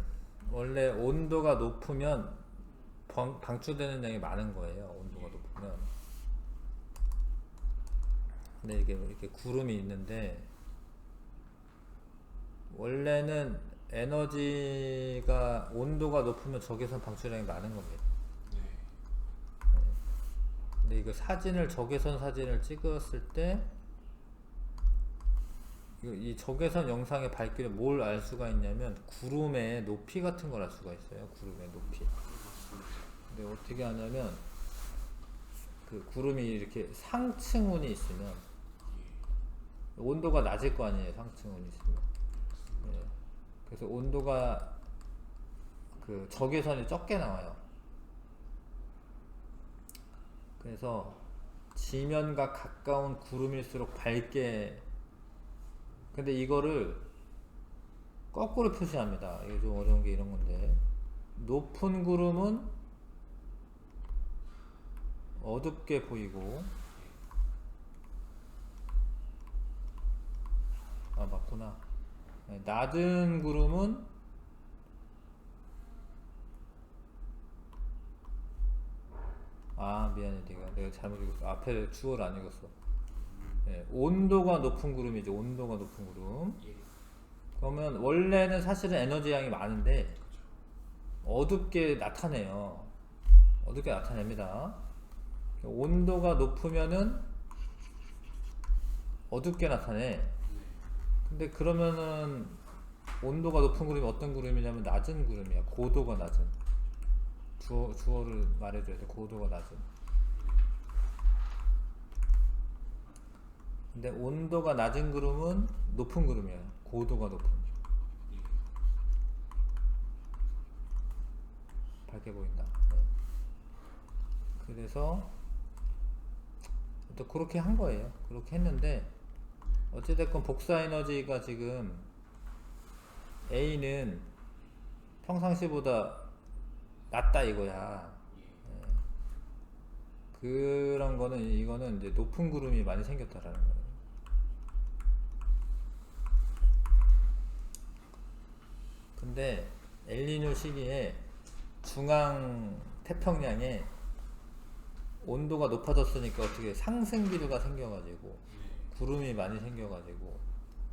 원래 온도가 높으면 방출되는 양이 많은 거예요. 온도가 높으면. 근데 이게 이렇게 구름이 있는데 원래는 에너지가 온도가 높으면 적외선 방출량이 많은 겁니다. 근데 이거 적외선 사진을 찍었을 때 이 적외선 영상의 밝기를 뭘 알 수가 있냐면 구름의 높이 같은 걸 알 수가 있어요. 구름의 높이. 근데 어떻게 하냐면 그 구름이 이렇게 상층운이 있으면 온도가 낮을 거 아니에요. 상층운이 있으면. 네. 그래서 온도가 그 적외선이 적게 나와요. 그래서 지면과 가까운 구름일수록 밝게. 근데 이거를 거꾸로 표시합니다. 이게 좀 어려운 게 이런 건데, 높은 구름은 어둡게 보이고, 아 맞구나. 낮은 구름은 미안해. 내가 잘못 읽었어. 앞에 주어를 안 읽었어. 온도가 높은 구름이죠. 온도가 높은 구름. 그러면 원래는 사실은 에너지 양이 많은데 어둡게 나타내요. 어둡게 나타냅니다. 온도가 높으면은 어둡게 나타내. 근데 그러면은 온도가 높은 구름이 어떤 구름이냐면 낮은 구름이야. 고도가 낮은. 주어를 말해줘야 돼. 고도가 낮은. 근데 온도가 낮은 구름은 높은 구름이야. 고도가 높은. 밝게 보인다. 그래서 또 그렇게 한 거예요. 그렇게 했는데 어찌됐건 복사 에너지가 지금 A는 평상시보다 낮다 이거야. 그런 거는 이거는 이제 높은 구름이 많이 생겼다라는 거예요. 근데 엘니뇨 시기에 중앙 태평양에 온도가 높아졌으니까 어떻게 상승 기류가 생겨가지고 구름이 많이 생겨가지고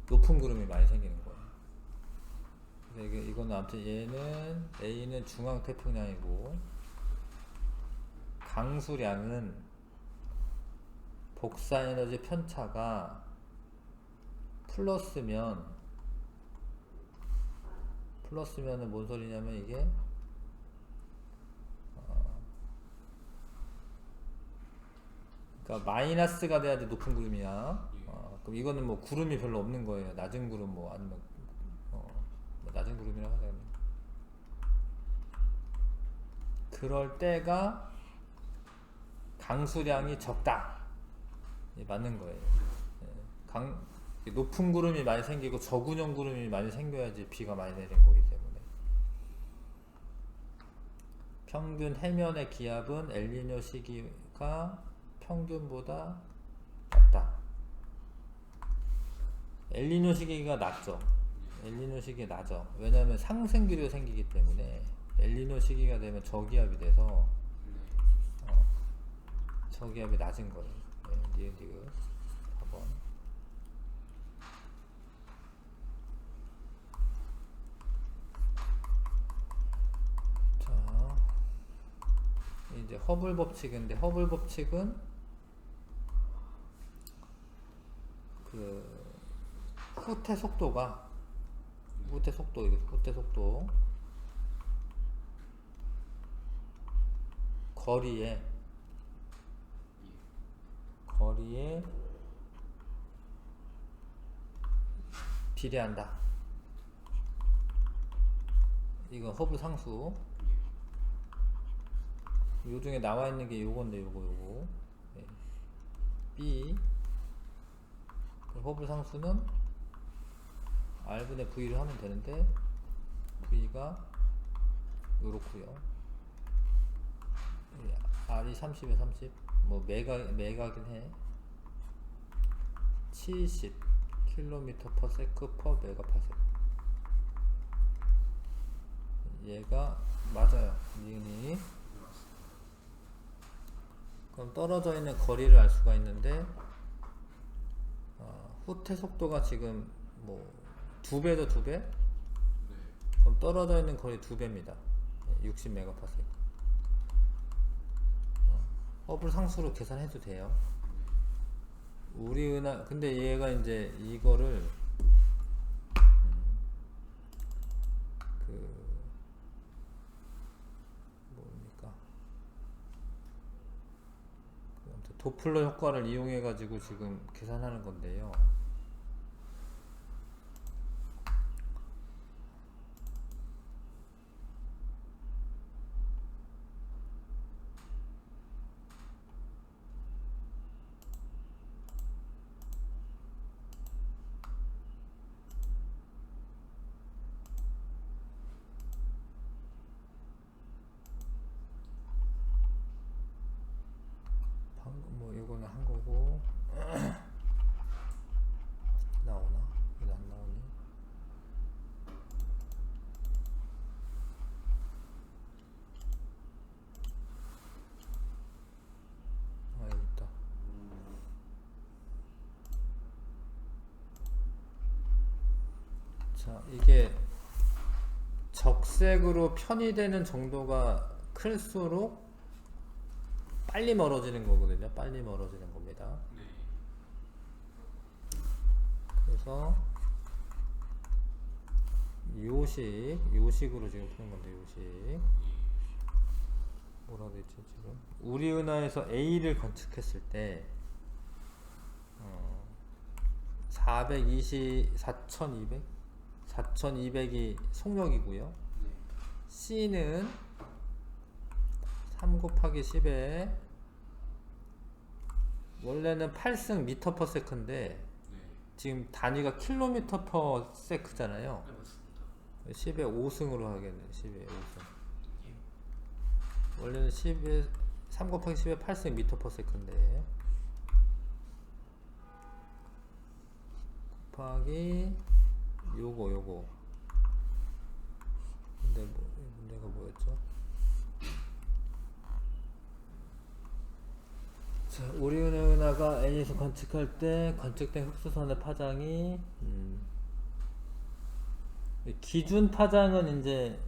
높은 구름이 많이 생기는 거예요. 그래서 이거는 아무튼 A는 중앙 태평양이고, 강수량은 복사 에너지 편차가 플러스면은 뭔 소리냐면 이게 그러니까 마이너스가 돼야지 높은 구름이야. 그럼 이거는 뭐 구름이 별로 없는 거예요. 낮은 구름 뭐 아니면 뭐 낮은 구름이라고 하자. 그럴 때가 강수량이 적다. 맞는 거예요. 높은 구름이 많이 생기고 저군형 구름이 많이 생겨야지 비가 많이 내리는 거기 때문에. 평균 해면의 기압은 엘니뇨 시기가 평균보다 낮다. 엘니뇨 시기가 낮죠. 엘니뇨 시기가 낮아. 왜냐하면 상승기류가 생기기 때문에. 엘니뇨 시기가 되면 저기압이 돼서 저기압이 낮은 거예요. 네, 니은 4번. 자, 이제 허블 법칙인데, 허블 법칙은 그 후퇴 속도가 후퇴 속도 거리에 비례한다. 이건 허블 상수. 요 중에 나와 있는 게 요건데, 요거. 네. B. 허블 상수는 R분의 V를 하면 되는데, V가 요렇구요. R이 30에 30. 뭐, 메가긴 해. 70 km/s per 메가파섹. 얘가 맞아요. 니은이. 그럼 떨어져 있는 거리를 알 수가 있는데, 후퇴 속도가 지금 뭐 2배죠, 2배? 그럼 떨어져 있는 거리 2배입니다. 60메가파섹. 허블 상수로 계산해도 돼요. 근데 얘가 이제 이거를 뭡니까? 도플러 효과를 이용해 가지고 지금 계산하는 건데요. 뭐 이거는 한 거고 나오나? 이거 안 나오니? 여기 있다. 자, 이게 적색으로 편의되는 정도가 클수록 빨리 멀어지는 거거든요. 빨리 멀어지는 겁니다. 그래서 요식으로 지금 푸는 건데, 요식 뭐라고 했지 지금? 우리 은하에서 A를 관측했을 때 4200이 속력이고요. C는 3 곱하기 10에 원래는 8승 미터 퍼 세컨인데 지금 단위가 킬로미터 퍼 세크잖아요. 10에 5승으로 하겠네. 10에 5승. 원래는 10에 3 곱하기 10에 8승 미터 퍼 세컨인데 곱하기 요거 근데 문제가 뭐였죠? 자, 우리 은하가 N에서 관측할 때 관측된 흡수선의 파장이 기준 파장은 이제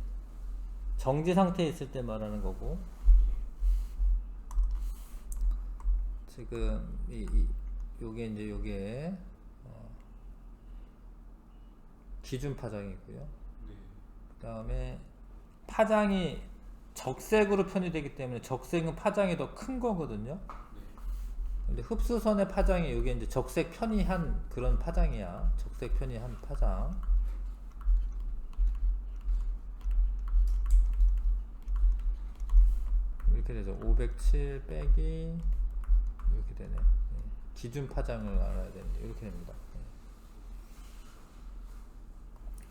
정지 상태에 있을 때 말하는 거고, 지금 요게 기준 파장이고요. 그 다음에 파장이 적색으로 편의되기 때문에 적색은 파장이 더 큰 거거든요. 근데 흡수선의 파장이 이게 이제 적색 편의한 그런 파장이야. 적색 편의한 파장. 이렇게 되죠. 507 빼기 기준 파장을 알아야 되는데 이렇게 됩니다.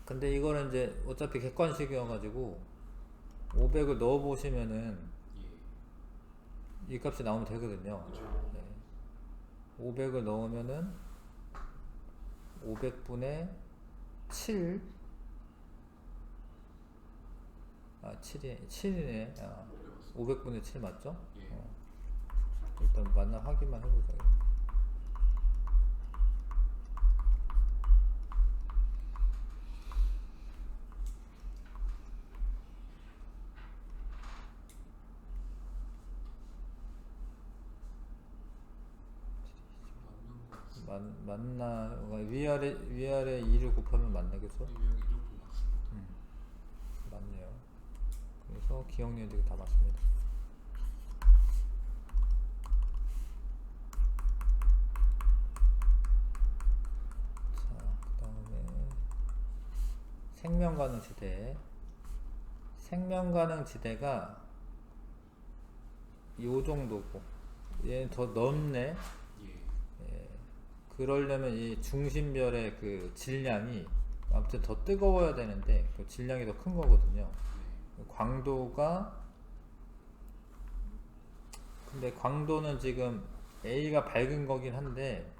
근데 이거는 이제 어차피 객관식이어가지고 500을 넣어 보시면은 이 값이 나오면 되거든요. 네. 500을 넣으면은 500분의 7 7이네. 500분의 7 맞죠? 일단 맞나 확인만 해보자. 맞나? 위아래 2를 곱하면 맞네, 그쵸? 맞네요. 그래서 기억력이 다 맞습니다. 자, 그 다음에 생명가능지대. 생명가능지대가 요 정도고, 얘는 더 넓네. 그러려면 이 중심별의 그 질량이 아무튼 더 뜨거워야 되는데 그 질량이 더 큰 거거든요. 광도가 근데 광도는 지금 A가 밝은 거긴 한데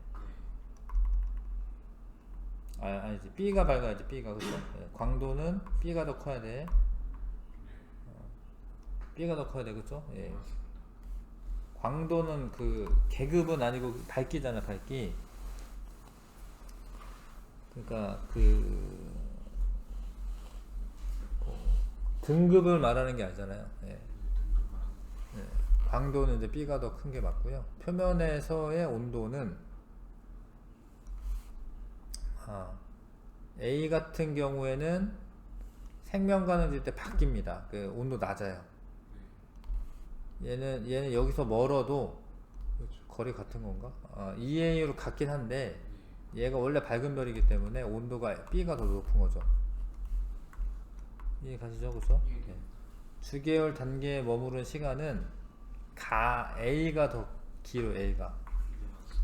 아니지 B가 밝아야지 B가 그쵸? 광도는 B가 더 커야 돼. B가 더 커야 돼 그쵸? 예. 광도는 그 계급은 아니고 밝기잖아 밝기. 그러니까 그 등급을 말하는 게 아니잖아요. 예. 예. 광도는 이제 B가 더 큰 게 맞고요. 표면에서의 온도는 A 같은 경우에는 생명가능질 때 바뀝니다. 그 온도 낮아요. 얘는 여기서 멀어도 거리 같은 건가? EA로 같긴 한데 얘가 원래 밝은 별이기 때문에 온도가 B가 더 높은 거죠. 이해 가시죠? 그쵸? 네. 주계열 단계에 머무른 시간은 A가 더 길어, A가.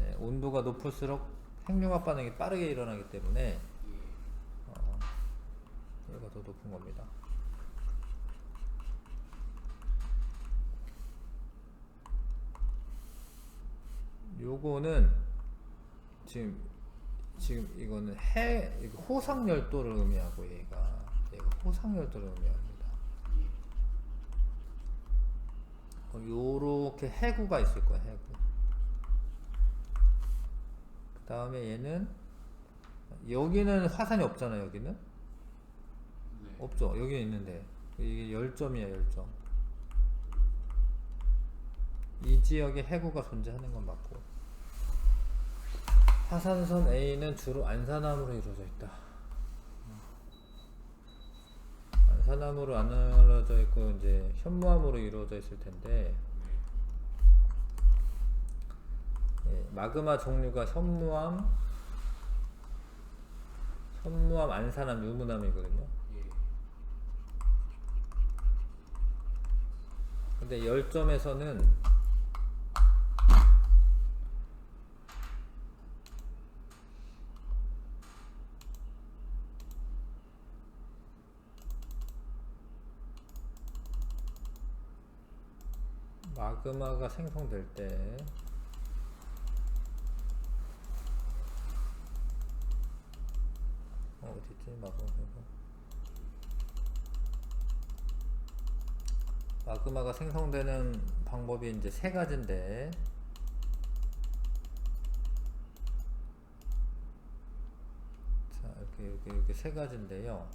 네, 온도가 높을수록 핵융합 반응이 빠르게 일어나기 때문에 얘가 더 높은 겁니다. 요거는 지금 이거는 호상열도를 의미하고 얘가 호상열도를 의미합니다. 요렇게 해구가 있을 거야, 해구. 그 다음에 얘는 여기는 화산이 없잖아, 여기는. 네. 없죠. 여기 있는데 이게 열점이야, 열점. 이 지역에 해구가 존재하는 건 맞고. 화산선 A는 주로 안산암으로 이루어져 있다. 안산암으로 안 이루어져 있고 이제 현무암으로 이루어져 있을 텐데 마그마 종류가 현무암, 안산암, 유문암이거든요. 근데 열점에서는 마그마가 생성될 때 어디있지? 마그마가 생성되는 방법이 이제 세 가지인데 자 이렇게 세 가지인데요.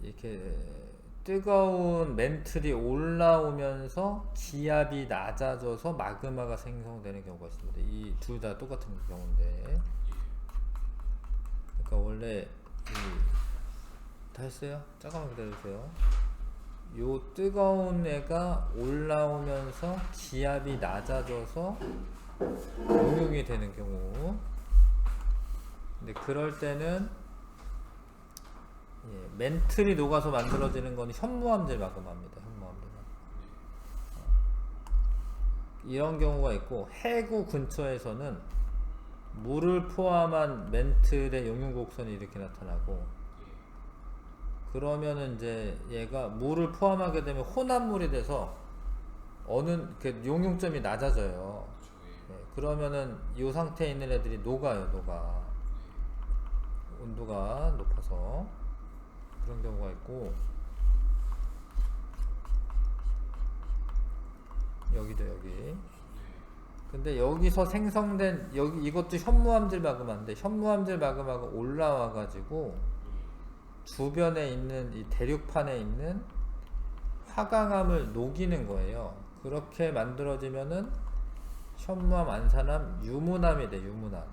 이렇게 뜨거운 멘틀이 올라오면서 기압이 낮아져서 마그마가 생성되는 경우가 있습니다. 이 둘 다 똑같은 경우인데 그러니까 원래 다 했어요? 잠깐만 기다려주세요. 요 뜨거운 애가 올라오면서 기압이 낮아져서 응용이 되는 경우. 근데 그럴 때는 멘틀이 녹아서 만들어지는 건 현무암질 마그마입니다. 현무암질 마그마. 이런 경우가 있고, 해구 근처에서는 물을 포함한 멘틀의 용융 곡선이 이렇게 나타나고, 그러면은 이제 얘가 물을 포함하게 되면 혼합물이 돼서 그 용융점이 낮아져요. 네, 그러면은 이 상태에 있는 애들이 녹아요, 녹아. 온도가 높아서 그런 경우가 있고, 여기도 여기. 근데 여기서 생성된 이것도 현무암질 마그마인데, 현무암질 마그마가 올라와 가지고 주변에 있는 이 대륙판에 있는 화강암을 녹이는 거예요. 그렇게 만들어지면은 현무암, 안산암, 유문암이 돼, 유문암.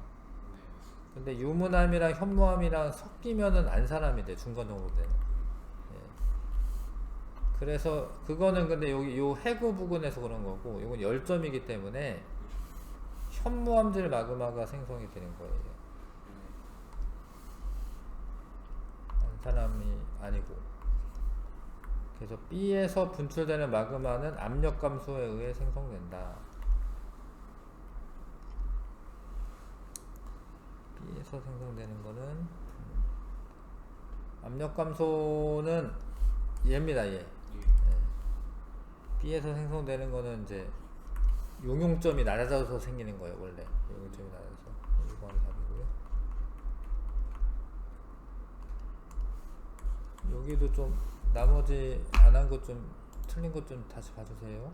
근데 유문암이랑 현무암이랑 섞이면은 안산암이 돼, 중간적으로 돼. 예. 그래서 그거는 근데 여기 요 해구 부근에서 그런 거고, 이건 열점이기 때문에 현무암질 마그마가 생성이 되는 거예요. 안산암이 아니고. 그래서 B에서 분출되는 마그마는 압력 감소에 의해 생성된다. B에서 생성되는 거는 압력 감소는 얘입니다, 얘. B에서 생성되는 거는 이제 용융점이 낮아져서 생기는 거예요, 원래. 용융점이 낮아서. 이거 답이고요. 여기도 좀 나머지 안 한 것 좀 틀린 것 좀 다시 봐주세요.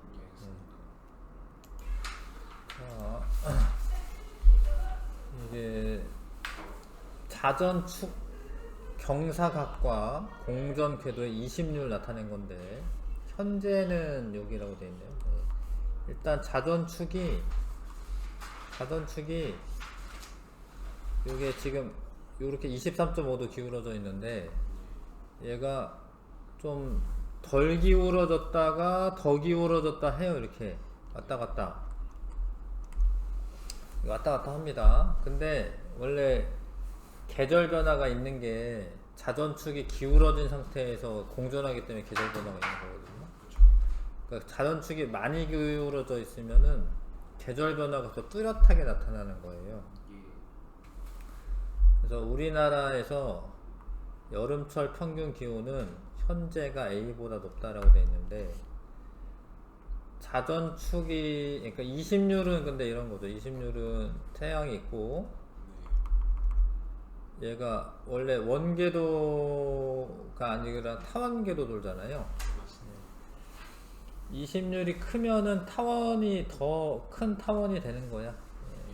자, 이게 자전축 경사각과 공전 궤도의 20률 나타낸 건데, 현재는 여기라고 되어 있네요. 일단 자전축이 이게 지금 이렇게 23.5도 기울어져 있는데, 얘가 좀 덜 기울어졌다가 더 기울어졌다 해요. 이렇게 왔다 갔다 합니다. 근데 원래 계절 변화가 있는 게 자전축이 기울어진 상태에서 공전하기 때문에 계절 변화가 있는 거거든요. 그러니까 자전축이 많이 기울어져 있으면은 계절 변화가 더 뚜렷하게 나타나는 거예요. 그래서 우리나라에서 여름철 평균 기온은 현재가 A보다 높다라고 되어 있는데, 자전축이, 그러니까 20률은 근데 이런 거죠. 20률은 태양이 있고, 얘가 원래 원궤도가 아니라 타원궤도 돌잖아요. 20률이 크면은 타원이 더 큰 타원이 되는 거야.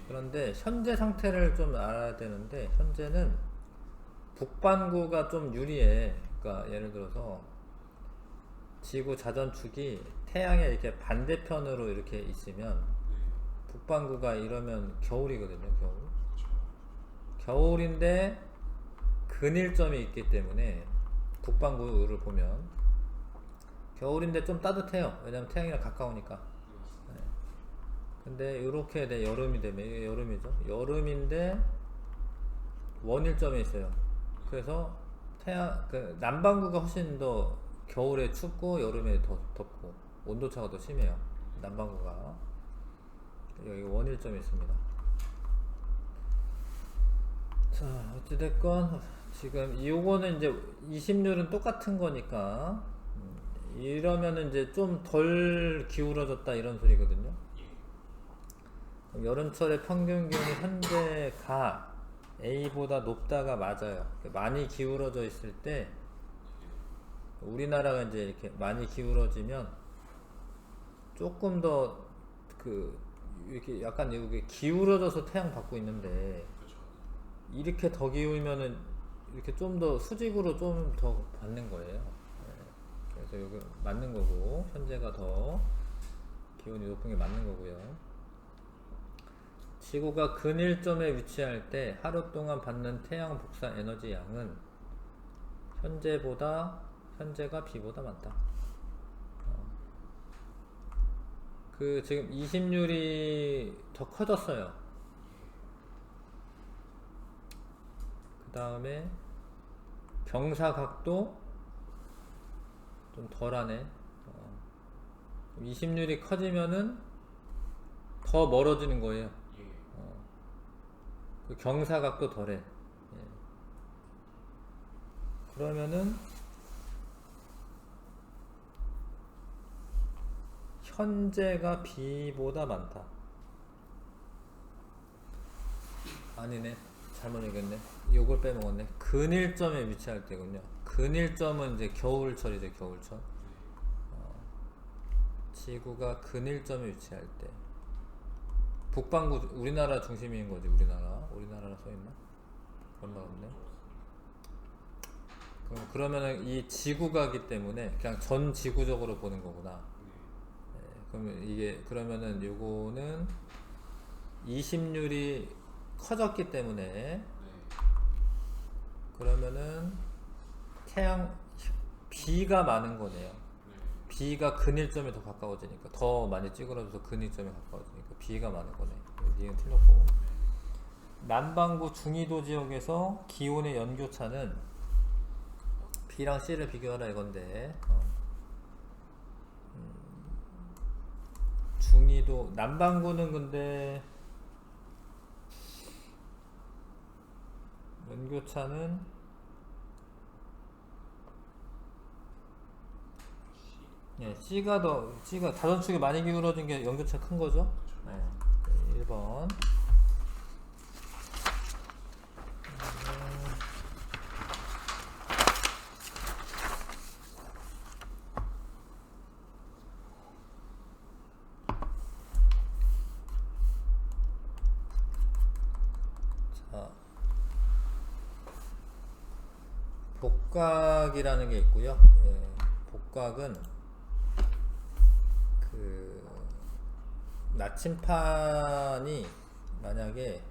그런데 현재 상태를 좀 알아야 되는데, 현재는 북반구가 좀 유리해. 그러니까 예를 들어서 지구 자전축이 태양에 이렇게 반대편으로 이렇게 있으면 북반구가 이러면 겨울이거든요. 겨울인데 근일점이 있기 때문에 북반구를 보면 겨울인데 좀 따뜻해요. 왜냐면 태양이랑 가까우니까. 근데 이렇게 여름이 되면, 이게 여름이죠. 여름인데 원일점에 있어요. 그래서 그 남반구가 훨씬 더 겨울에 춥고 여름에 더 덥고 온도차가 더 심해요. 남반구가. 여기 원일점이 있습니다. 자, 어찌됐건 지금 요거는 이제 20률은 똑같은 거니까 이러면은 이제 좀 덜 기울어졌다 이런 소리거든요. 여름철의 평균 기온이 현재가 A보다 높다가 맞아요. 많이 기울어져 있을 때, 우리나라가 이제 이렇게 많이 기울어지면 조금 더 이렇게 약간 이렇게 기울어져서 태양 받고 있는데, 이렇게 더 기울면은 이렇게 좀 더 수직으로 좀 더 받는 거예요. 그래서 여기 맞는 거고, 현재가 더 기온이 높은 게 맞는 거고요. 지구가 근일점에 위치할 때 하루 동안 받는 태양 복사 에너지 양은 현재가 B보다 많다. 지금 20률이 더 커졌어요. 그 다음에 경사각도 좀 덜하네. 20률이 커지면은 더 멀어지는 거예요.
예.
그 경사각도 덜해. 예. 그러면은 현재가 B보다 많다. 아니네. 잘못 얘기했네. 요걸 빼먹었네. 근일점에 위치할 때군요. 근일점은 이제 겨울철이죠, 겨울철. 지구가 근일점에 위치할 때. 북반구, 우리나라 중심인 거지, 우리나라라 써있나? 그런 말 없네. 그러면은 이 지구가기 때문에 그냥 전 지구적으로 보는 거구나. 그러면 이게, 그러면은 요거는 20률이 커졌기 때문에 그러면은 태양 B가 많은 거네요. B가 근일점에 더 가까워지니까 더 많이 찌그러져서 근일점에 가까워지니까 B가 많은 거네. 여기는 틀렸고. 남반구 중위도 지역에서 기온의 연교차는 B랑 C를 비교하라 이건데 중위도 남반구는 근데 연교차는 C가 다전축이 많이 기울어진 게 연교차 큰 거죠? 1번. 자, 복각이라는 게 있고요. 복각은 그 나침판이 만약에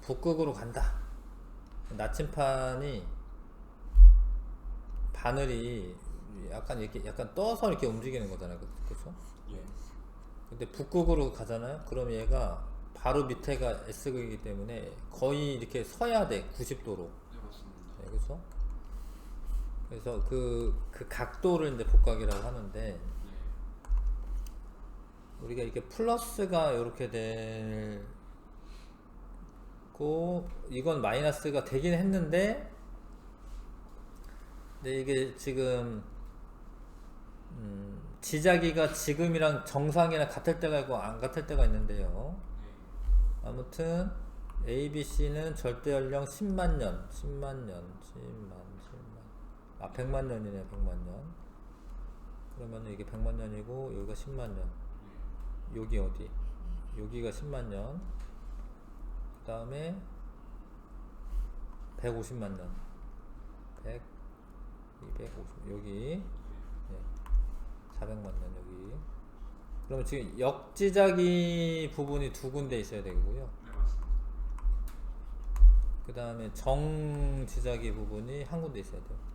북극으로 간다. 나침판이 바늘이 약간 떠서 이렇게 움직이는 거잖아요. 그렇죠?
예.
근데 북극으로 가잖아요. 그럼 얘가 바로 밑에가 S극이기 때문에 거의 이렇게 서야 돼. 90도로.
네, 맞습니다.
네, 그렇죠? 그래서 그 각도를 이제 복각이라고 하는데 우리가 이렇게 플러스가 이렇게 되고 이건 마이너스가 되긴 했는데 근데 이게 지금 지자기가 지금이랑 정상이랑 같을 때가 있고 안 같을 때가 있는데요. 아무튼 A, B, C는 절대 연령 10만 년, 100만 년이네, 100만 년. 그러면 이게 100만 년이고 여기가 10만 년. 여기 어디? 여기가 10만 년. 그 다음에 150만 년. 100, 250, 여기 400만 년 여기. 그러면 지금 역지자기 부분이 두 군데 있어야 되고요.
네, 맞습니다.
그 다음에 정지자기 부분이 한 군데 있어야 돼요.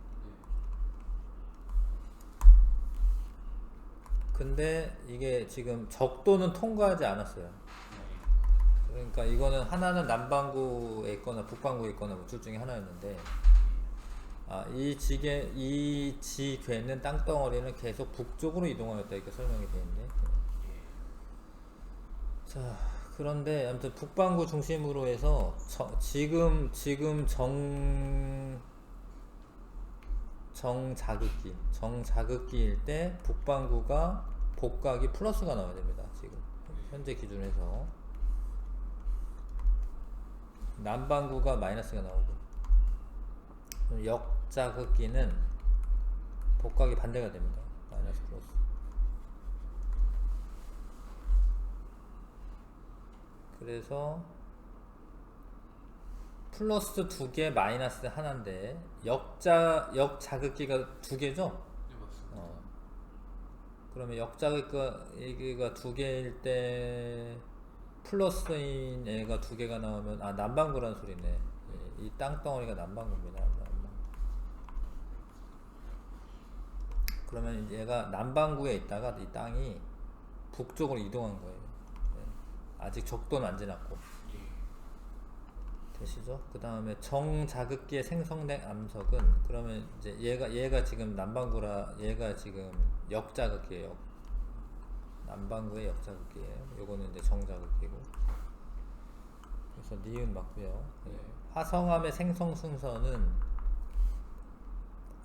근데 이게 지금 적도는 통과하지 않았어요. 그러니까 이거는 하나는 남반구에 있거나 북반구에 있거나 뭐 둘 중에 하나였는데 이 지괴는 땅덩어리는 계속 북쪽으로 이동하였다 이렇게 설명이 되어 있네. 자, 그런데 아무튼 북반구 중심으로 해서 지금 정자극기일 때 북반구가 복각이 플러스가 나와야 됩니다. 지금 현재 기준에서 남반구가 마이너스가 나오고 역자극기는 복각이 반대가 됩니다. 마이너스 플러스. 그래서 플러스 2개 마이너스 하나인데 역자극기가 2개죠?
네, 맞습니다.
그러면 역자극기가 2개일 때 플러스인 애가 2개가 나오면 남반구라는 소리네. 이 땅덩어리가 남반구입니다. 그러면 이제 얘가 남반구에 있다가 이 땅이 북쪽으로 이동한 거예요. 아직 적도는 안 지났고. 되시죠? 그 다음에 정자극기에 생성된 암석은 그러면 이제 얘가 지금 남반구라 얘가 지금 역자극기예요. 남반구의 역자극이에요. 요거는 이제 정자극이고. 그래서 니은 맞고요. 네. 화성암의 생성 순서는,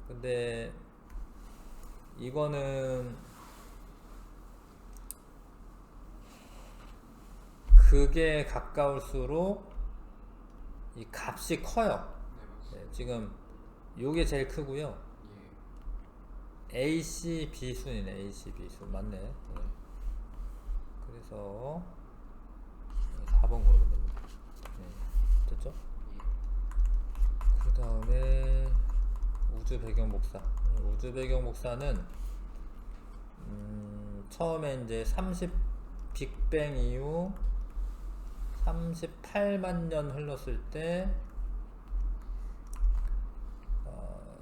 근데 이거는 극에 가까울수록 이 값이 커요. 네, 지금 요게 제일 크고요. AC 비순이네. AC 비순 맞네. 네. 그래서 4번 고르면 됩니다. 네. 됐죠? 그 다음에 우주 배경 목사. 우주 배경 목사는 처음에 이제 30 빅뱅 이후 38만 년 흘렀을 때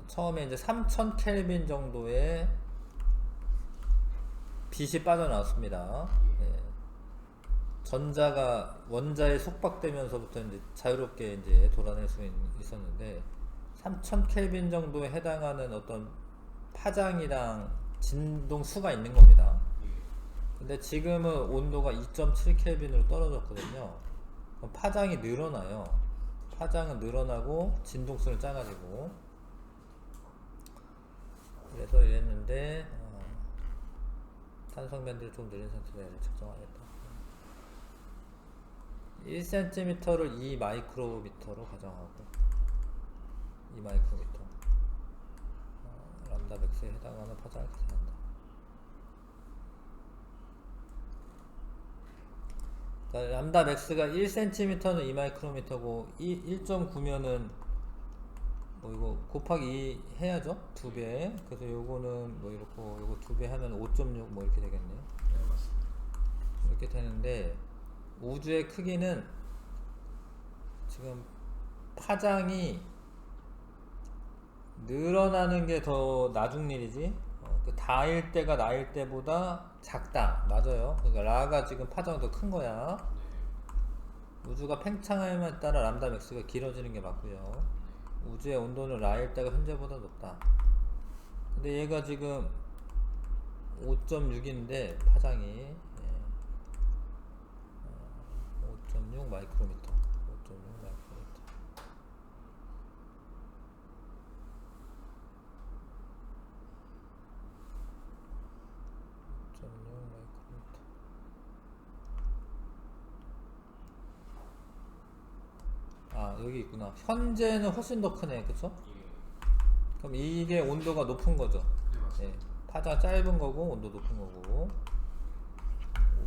처음에 이제 3000 켈빈 정도의 빛이 빠져나왔습니다. 예. 전자가 원자에 속박되면서부터 이제 자유롭게 이제 돌아낼 수 있었는데 3000 켈빈 정도에 해당하는 어떤 파장이랑 진동수가 있는 겁니다. 근데 지금은 온도가 2.7 켈빈으로 떨어졌거든요. 그럼 파장이 늘어나요. 파장은 늘어나고 진동수는 작아지고. 그래서 이랬는데 탄성밴드를 좀 느린 상태로 측정하겠다. 1cm를 2 마이크로미터로 가정하고 2 마이크로미터 람다 맥스에 해당하는 파장을 계산한다. 그러니까 람다 맥스가 1cm는 2 마이크로미터고 1.9면은 뭐 이거 곱하기 2 해야죠. 2배. 그래서 요거는 뭐 이렇고 요거 2배 하면 5.6 뭐 이렇게 되겠네요.
네, 맞습니다.
이렇게 되는데 우주의 크기는 지금 파장이 늘어나는 게 더 나중 일이지 그 다일 때가 나일 때보다 작다. 맞아요. 그러니까 라가 지금 파장이 더 큰 거야.
네.
우주가 팽창함에 따라 람다 맥스가 길어지는 게 맞고요. 우주의 온도는 라일 때가 현재보다 높다. 근데 얘가 지금 5.6인데 파장이 5.6 마이크로미터. 5.6 마이크로미터. 아 여기 있구나. 현재는 훨씬 더 크네. 그쵸? 그럼 이게 온도가 높은 거죠.
네, 맞습니다.
네. 파장 짧은 거고 온도 높은 거고.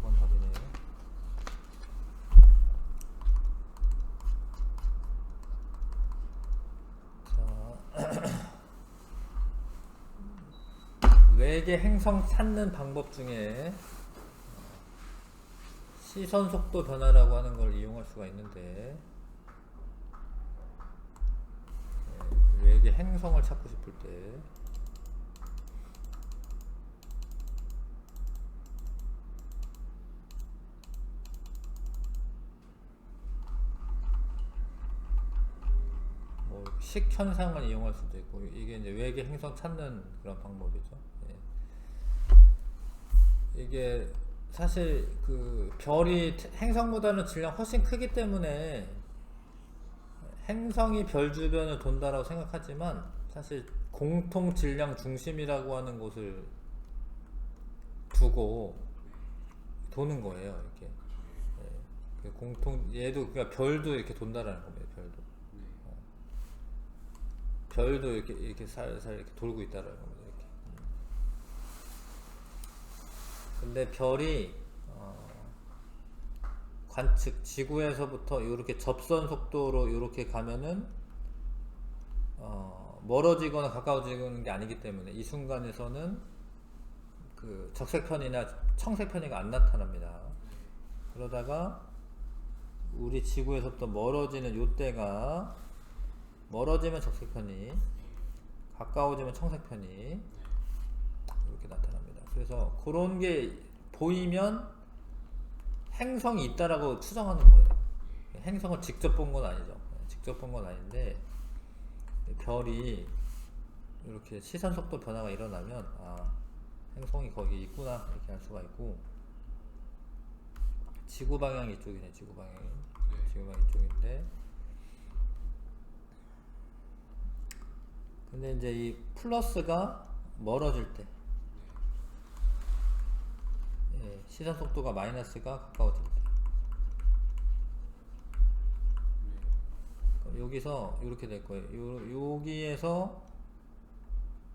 5번 답이네요. 자, 외계 행성 찾는 방법 중에 시선 속도 변화라고 하는 걸 이용할 수가 있는데 외계 행성을 찾고 싶을 때 뭐 식현상을 이용할 수도 있고 이게 이제 외계 행성 찾는 그런 방법이죠. 예. 이게 사실 그 별이 행성보다는 질량 훨씬 크기 때문에 행성이 별 주변을 돈다라고 생각하지만 사실 공통 질량 중심이라고 하는 곳을 두고 도는 거예요. 이렇게 예. 그 공통 얘도 그러니까 별도 이렇게 돈다라는 겁니다. 별도 별도 이렇게 살살 이렇게 돌고 있다라는 겁니다. 이렇게. 근데 별이 관측 지구에서부터 이렇게 접선 속도로 이렇게 가면은 멀어지거나 가까워지는 게 아니기 때문에 이 순간에서는 그 적색편이나 청색편이가 안 나타납니다. 그러다가 우리 지구에서부터 멀어지는 요때가 멀어지면 적색편이 가까워지면 청색편이 이렇게 나타납니다. 그래서 그런 게 보이면 행성이 있다라고 추정하는 거예요. 행성을 직접 본 건 아니죠. 직접 본 건 아닌데 별이 이렇게 시선 속도 변화가 일어나면 아 행성이 거기 있구나 이렇게 할 수가 있고 지구 방향이 이쪽이네. 지구 방향이.
네.
지구 방향 이쪽인데. 근데 이제 이 플러스가 멀어질 때, 예, 시선 속도가 마이너스가 가까워질 때. 그럼 여기서 이렇게 될 거예요. 여기에서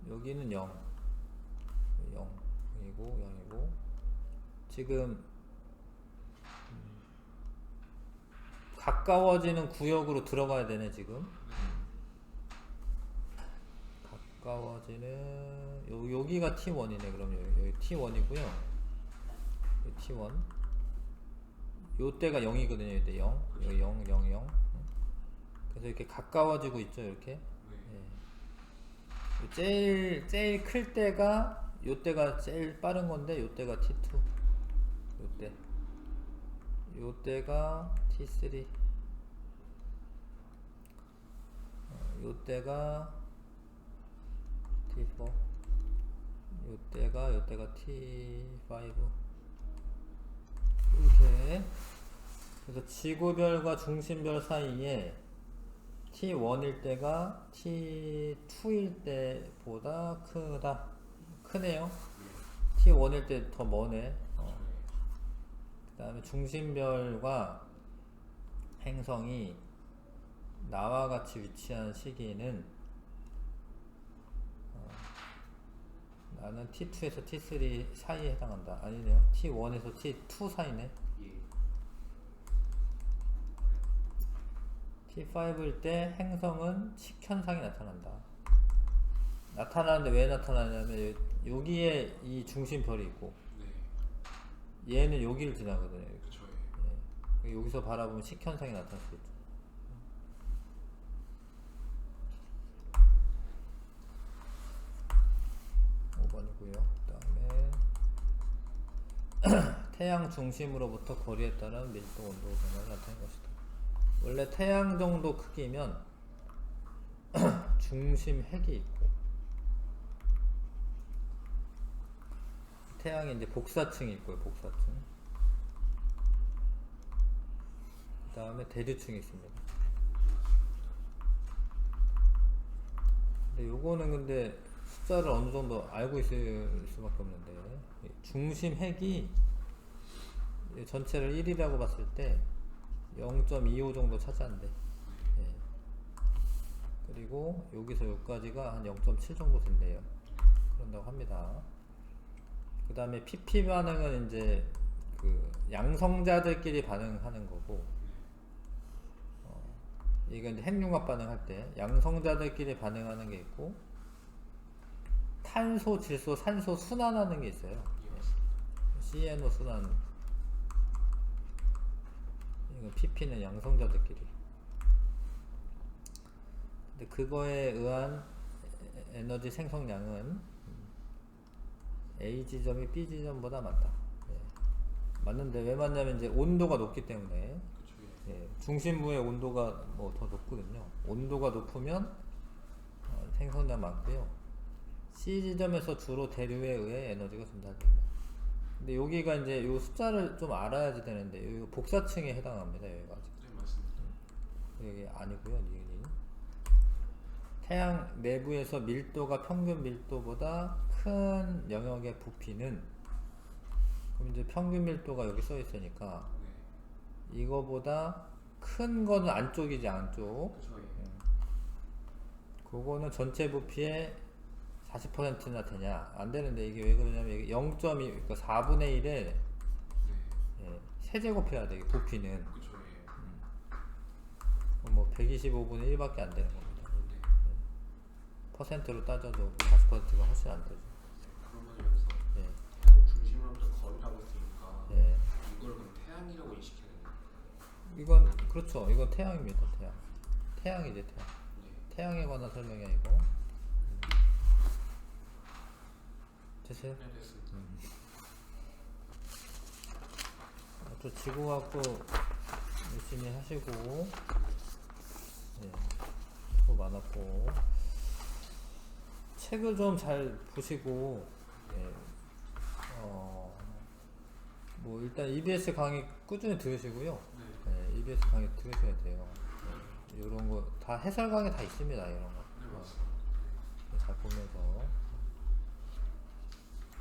여기는 0, 0이고 0이고 지금 가까워지는 구역으로 들어가야 되네 지금. 가까워지는 여기가 T1이네. 그럼 여기 T1이고요. T1 요때가 0이거든요. 요때 0 여기 0 0 0 그래서 이렇게 가까워지고 있죠. 이렇게. 예. 제일 클 때가 요때가 제일 빠른 건데 요때가 T2 요때가 T3 요때가 T4 요때가 T5 이렇게. 그래서 지구별과 중심별 사이에 T1일 때가 T2일 때보다 크네요. T1일 때 더 머네. 그 다음에 중심별과 행성이 나와 같이 위치한 시기는 나는 T2에서 T3 사이에 해당한다. 아니네요. T1에서 T2 사이네. T5일 때 행성은 식현상이 나타난다. 나타나는데 왜 나타나냐면 여기에 이 중심별이 있고 얘는 여기를 지나거든요.
그쵸.
예. 여기서 바라보면 식현상이 나타날 수 있죠. 5번이고요. 그 다음에 태양 중심으로부터 거리에 따른 밀도 온도 변화가 나타낸 것이다. 원래 태양 정도 크기면 중심 핵이 있고 태양에 이제 복사층이 있고요. 복사층. 그 다음에 대류층이 있습니다. 근데 요거는 근데 숫자를 어느 정도 알고 있을 수밖에 없는데 중심 핵이 전체를 1이라고 봤을 때 0.25 정도 차지한대. 예. 그리고 여기서 여기까지가 한 0.7 정도 된대요. 그런다고 합니다. 그 다음에 PP 반응은 이제 그 양성자들끼리 반응하는 거고, 이건 이제 핵융합 반응할 때 양성자들끼리 반응하는 게 있고, 탄소, 질소, 산소 순환하는 게 있어요. CNO 순환. 이건 PP는 양성자들끼리. 근데 그거에 의한 에너지 생성량은 A 지점이 B 지점보다 많다. 예. 맞는데 왜 맞냐면 이제 온도가 높기 때문에. 예. 중심부의 온도가 뭐 더 높거든요. 온도가 높으면 생성량 많고요. C 지점에서 주로 대류에 의해 에너지가 전달됩니다. 근데 여기가 이제 요 숫자를 좀 알아야지 되는데 요 복사층에 해당합니다. 여기가 아직.
네, 맞습니다.
여기 아니고요. 니은이. 태양 내부에서 밀도가 평균 밀도보다 큰 영역의 부피는, 그럼 이제 평균 밀도가 여기 써 있으니까 이거보다 큰 거는 안쪽이지, 안쪽.
그쵸.
그거는 전체 부피의 40%나 되냐? 안 되는데 이게 왜 그러냐면 이게 0.2, 그러니까 4분의 1에 예, 세제곱해야 돼. 부피는.
그쵸.
뭐 125분의 1밖에 안 되는 겁니다. 퍼센트로 따져도 40%가 훨씬 안 되죠.
그러면 여기서
예.
태양 중심으로부터 거리라고 했으니까
예.
이걸 그럼 태양이라고 인식해야 되는 거예요?
이건 그렇죠. 이건 태양입니다. 태양. 태양이지 태양.
네.
태양에 관한 설명이 아니고. 됐어요?
네, 됐습니다.
또 지구과학도 열심히 하시고, 예, 수고 많았고, 책을 좀 잘 보시고, 예, 뭐 일단 EBS 강의 꾸준히 들으시고요.
네.
네, EBS 강의 들으셔야 돼요. 이런 거 다 해설 강의 다 있습니다. 이런 거.